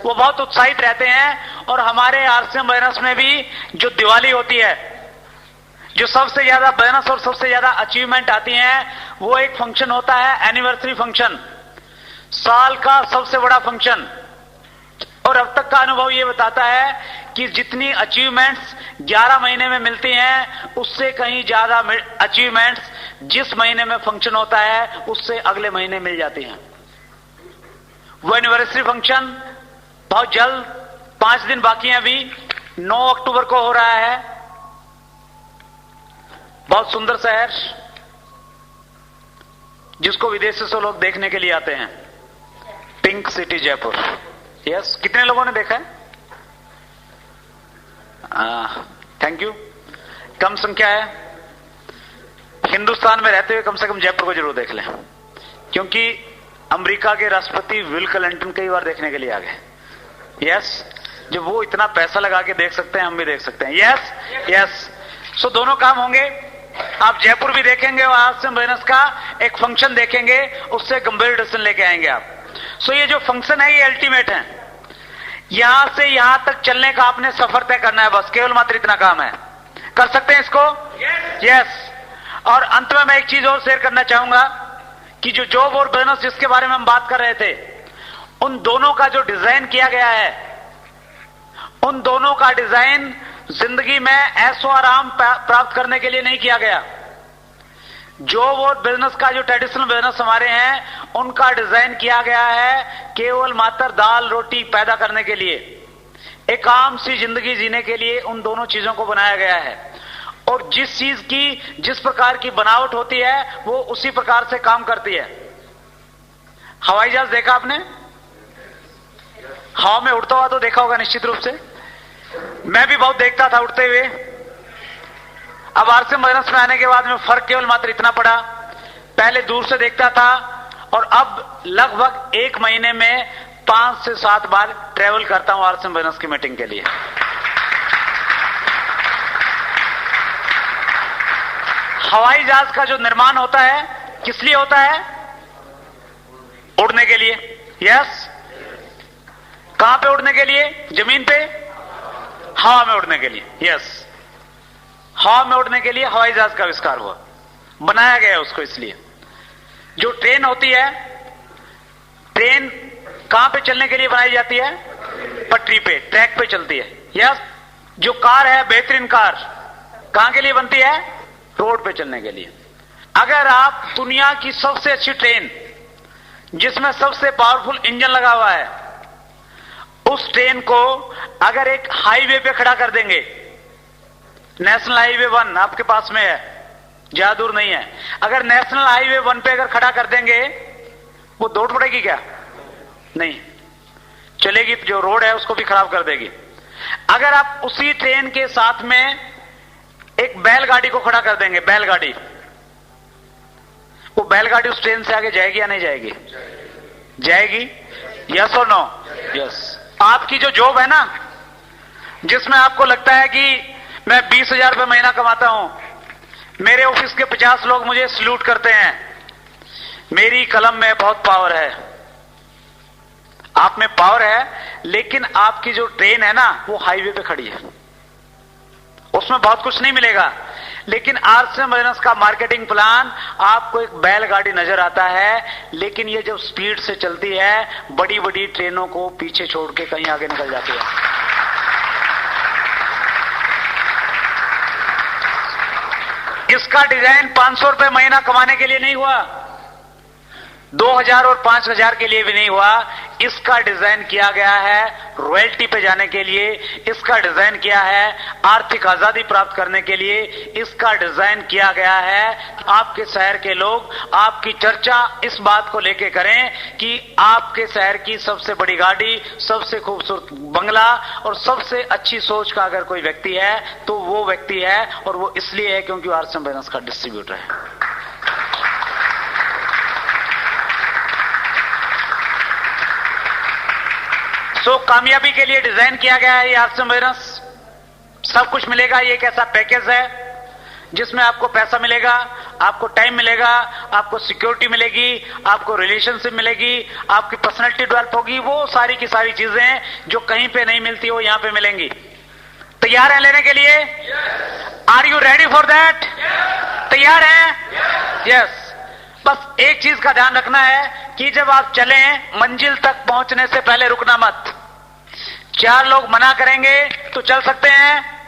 वो बहुत उत्साहित रहते हैं। और हमारे आरसीएम बोनस में भी जो दिवाली होती है, जो सबसे ज्यादा बोनस और सबसे ज्यादा अचीवमेंट आती हैं, वो एक फंक्शन होता है, एनिवर्सरी फंक्शन, साल का सबसे बड़ा फंक्शन। और अब तक का अनुभव ये बताता है कि जितनी अचीवमेंट्स 11 महीने में मिलती हैं, उससे कहीं ज्यादा अचीवमेंट्स जिस महीने में फंक्शन होता है उससे अगले महीने मिल जाती हैं। वो एनिवर्सरी फंक्शन बहुत जल्द, 5 दिन बाकी हैं अभी, 9 अक्टूबर को हो रहा है। बहुत सुंदर शहर, जिसको विदेशों से लोग देखने के लिए आते हैं, पिंक सिटी जयपुर। यस, कितने लोगों ने देखा है? Thank you. कम संख्या है। हिंदुस्तान में रहते हुए कम से कम जयपुर को जरूर देख लें, क्योंकि अमेरिका के राष्ट्रपति विल क्लिंटन कई बार देखने के लिए आ गए। यस, जब वो इतना पैसा लगा के देख सकते हैं, हम भी देख सकते हैं। यस यस, सो दोनों काम होंगे। आप जयपुर भी देखेंगे और आरसीएम बोनस का एक फंक्शन देखेंगे, उससे गंभीर डिसीजन लेके आएंगे आप। सो ये जो फंक्शन है, ये अल्टीमेट है। यहां से यहां तक चलने का आपने सफर तय करना है, बस केवल मात्र इतना काम है। कर सकते हैं इसको? यस। और अंत में मैं एक चीज और शेयर करना चाहूंगा कि जो जॉब और बिजनेस जिसके बारे में हम बात कर रहे थे, उन दोनों का जो डिजाइन किया गया है, उन दोनों का डिजाइन जिंदगी में ऐशो आराम प्राप्त करने के लिए नहीं किया गया। जॉब और बिजनेस का जो ट्रेडिशनल बिजनेस हमारे हैं, उनका डिजाइन किया गया है केवल मात्र दाल रोटी पैदा करने के लिए, एक आम सी जिंदगी जीने के लिए उन दोनों चीजों को बनाया गया है। और जिस चीज की जिस प्रकार की बनावट होती है वो उसी प्रकार से काम करती है। हवाई जहाज देखा आपने? हवा में उड़ता हुआ तो देखा होगा निश्चित रूप से। मैं भी बहुत देखता था उड़ते हुए। अब आरसीएम बिजनेस में आने के बाद में फर्क केवल मात्र इतना पड़ा, पहले दूर से देखता था और अब लगभग 1 महीने में 5 से 7 बार ट्रेवल करता हूं आरसीएम बिजनेस की मीटिंग के लिए। हवाई जहाज का जो निर्माण होता है किस लिए होता है? उड़ने के लिए। यस। कहां पे उड़ने के लिए? जमीन पे? हवा में उड़ने के लिए। यस। हवा में उड़ने के लिए हवाई जहाज का आविष्कार हुआ, बनाया गया है उसको। इसलिए जो ट्रेन होती है, ट्रेन कहां पे चलने के लिए बनाई जाती है? पटरी पे, ट्रैक पे चलती है। यस। जो कार है, बेहतरीन कार कहां के लिए बनती है? रोड पे चलने के लिए। अगर आप दुनिया की सबसे अच्छी ट्रेन जिसमें सबसे पावरफुल इंजन लगा हुआ है, उस ट्रेन को अगर एक हाईवे पे खड़ा कर देंगे, नेशनल हाईवे 1 आपके पास में है, ज्यादा दूर नहीं है, अगर नेशनल हाईवे 1 पे अगर खड़ा कर देंगे, वो दौड़ पड़ेगी क्या? नहीं चलेगी। जो रोड है उसको भी खराब कर देगी। अगर आप उसी ट्रेन के साथ में एक बैलगाड़ी को खड़ा कर देंगे, बैलगाड़ी, वो बैलगाड़ी उस ट्रेन से आगे जाएगी या नहीं जाएगी? जाएगी। यस और नो? यस। आपकी जो जॉब है ना, जिसमें आपको लगता है कि मैं 20,000 रुपये महीना कमाता हूं, मेरे ऑफिस के 50 लोग मुझे सल्यूट करते हैं, मेरी कलम में बहुत पावर है। आप में पावर है, लेकिन आपकी जो ट्रेन है ना वो हाईवे पे खड़ी है, उसमें बहुत कुछ नहीं मिलेगा। लेकिन आरसीएम बिजनेस का मार्केटिंग प्लान, आपको एक बैलगाड़ी नजर आता है, लेकिन ये जब स्पीड से चलती है, बड़ी बड़ी ट्रेनों को पीछे छोड़ के कहीं आगे निकल जाती है। इसका डिजाइन 500 रुपए महीना कमाने के लिए नहीं हुआ, 2,000 और 5,000 के लिए भी नहीं हुआ। इसका डिजाइन किया गया है रॉयल्टी पे जाने के लिए, इसका डिजाइन किया है आर्थिक आजादी प्राप्त करने के लिए, इसका डिजाइन किया गया है आपके शहर के लोग आपकी चर्चा इस बात को लेके करें कि आपके शहर की सबसे बड़ी गाड़ी, सबसे खूबसूरत बंगला और सबसे अच्छी सोच का अगर कोई व्यक्ति है तो वो व्यक्ति है, और वो इसलिए है क्योंकि आरसीएम बिजनेस का डिस्ट्रीब्यूटर है। सो कामयाबी के लिए डिजाइन किया गया है ये आरसीएम बिजनेस। सब कुछ मिलेगा। ये एक ऐसा पैकेज है जिसमें आपको पैसा मिलेगा, आपको टाइम मिलेगा, आपको सिक्योरिटी मिलेगी, आपको रिलेशनशिप मिलेगी, आपकी पर्सनैलिटी डेवलप होगी। वो सारी की सारी चीजें जो कहीं पे नहीं मिलती वो यहां पे मिलेंगी। तैयार हैं लेने के लिए? Are you ready for that? तैयार हैं? यस। बस एक चीज का ध्यान रखना है कि जब आप चलें, मंजिल तक पहुंचने से पहले रुकना मत। 4 लोग मना करेंगे तो चल सकते हैं,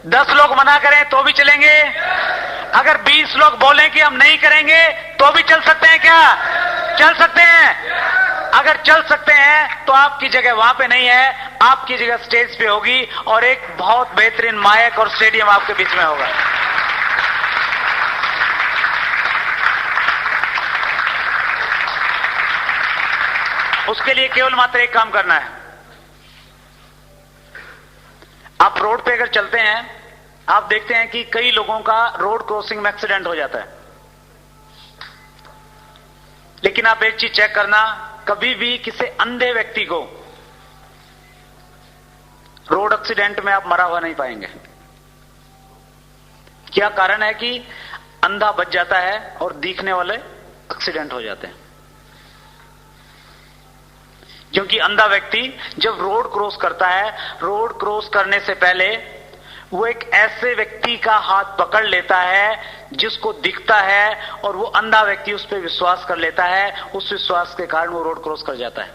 10 लोग मना करें तो भी चलेंगे, अगर 20 लोग बोलें कि हम नहीं करेंगे तो भी चल सकते हैं। क्या चल सकते हैं? अगर चल सकते हैं तो आपकी जगह वहां पे नहीं है, आपकी जगह स्टेज पे होगी और एक बहुत बेहतरीन माइक और स्टेडियम आपके बीच में होगा। उसके लिए केवल मात्र एक काम करना है। आप रोड पे अगर चलते हैं, आप देखते हैं कि कई लोगों का रोड क्रॉसिंग में एक्सीडेंट हो जाता है। लेकिन आप एक चीज चेक करना, कभी भी किसी अंधे व्यक्ति को रोड एक्सीडेंट में आप मरा हुआ नहीं पाएंगे। क्या कारण है कि अंधा बच जाता है और दिखने वाले एक्सीडेंट हो जाते हैं। क्योंकि अंधा व्यक्ति जब रोड क्रॉस करता है, रोड क्रॉस करने से पहले वो एक ऐसे व्यक्ति का हाथ पकड़ लेता है जिसको दिखता है, और वो अंधा व्यक्ति उस पर विश्वास कर लेता है। उस विश्वास के कारण वो रोड क्रॉस कर जाता है।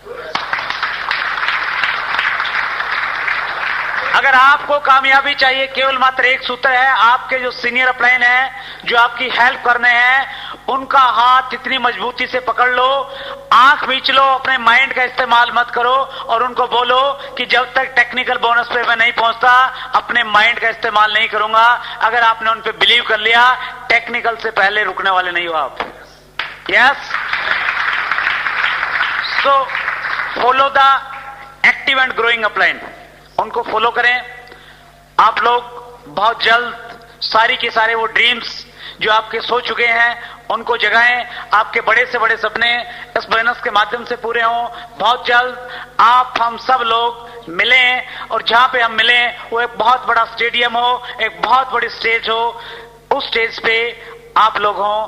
अगर आपको कामयाबी चाहिए, केवल मात्र एक सूत्र है। आपके जो सीनियर अपलाइन है, जो आपकी हेल्प करने हैं, उनका हाथ इतनी मजबूती से पकड़ लो, आंख मीच लो, अपने माइंड का इस्तेमाल मत करो और उनको बोलो कि जब तक टेक्निकल बोनस पे मैं नहीं पहुंचता अपने माइंड का इस्तेमाल नहीं करूंगा। अगर आपने उन पे बिलीव कर लिया, टेक्निकल से पहले रुकने वाले नहीं हो आप। Yes, so follow the active and growing upline, उनको फॉलो करें। आप लोग बहुत जल्द सारी के सारे वो ड्रीम्स जो आपके सो चुके हैं उनको जगाएं। आपके बड़े से बड़े सपने इस बोनस के माध्यम से पूरे हों। बहुत जल्द आप हम सब लोग मिलें और जहां पे हम मिलें वो एक बहुत बड़ा स्टेडियम हो, एक बहुत बड़ी स्टेज हो। उस स्टेज पे आप लोग हों,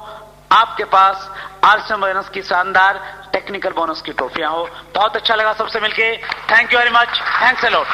आपके पास आरसीएम बोनस की शानदार टेक्निकल बोनस की ट्रॉफियां हो। बहुत अच्छा लगा सबसे मिलके। Thank you very much, thanks a lot.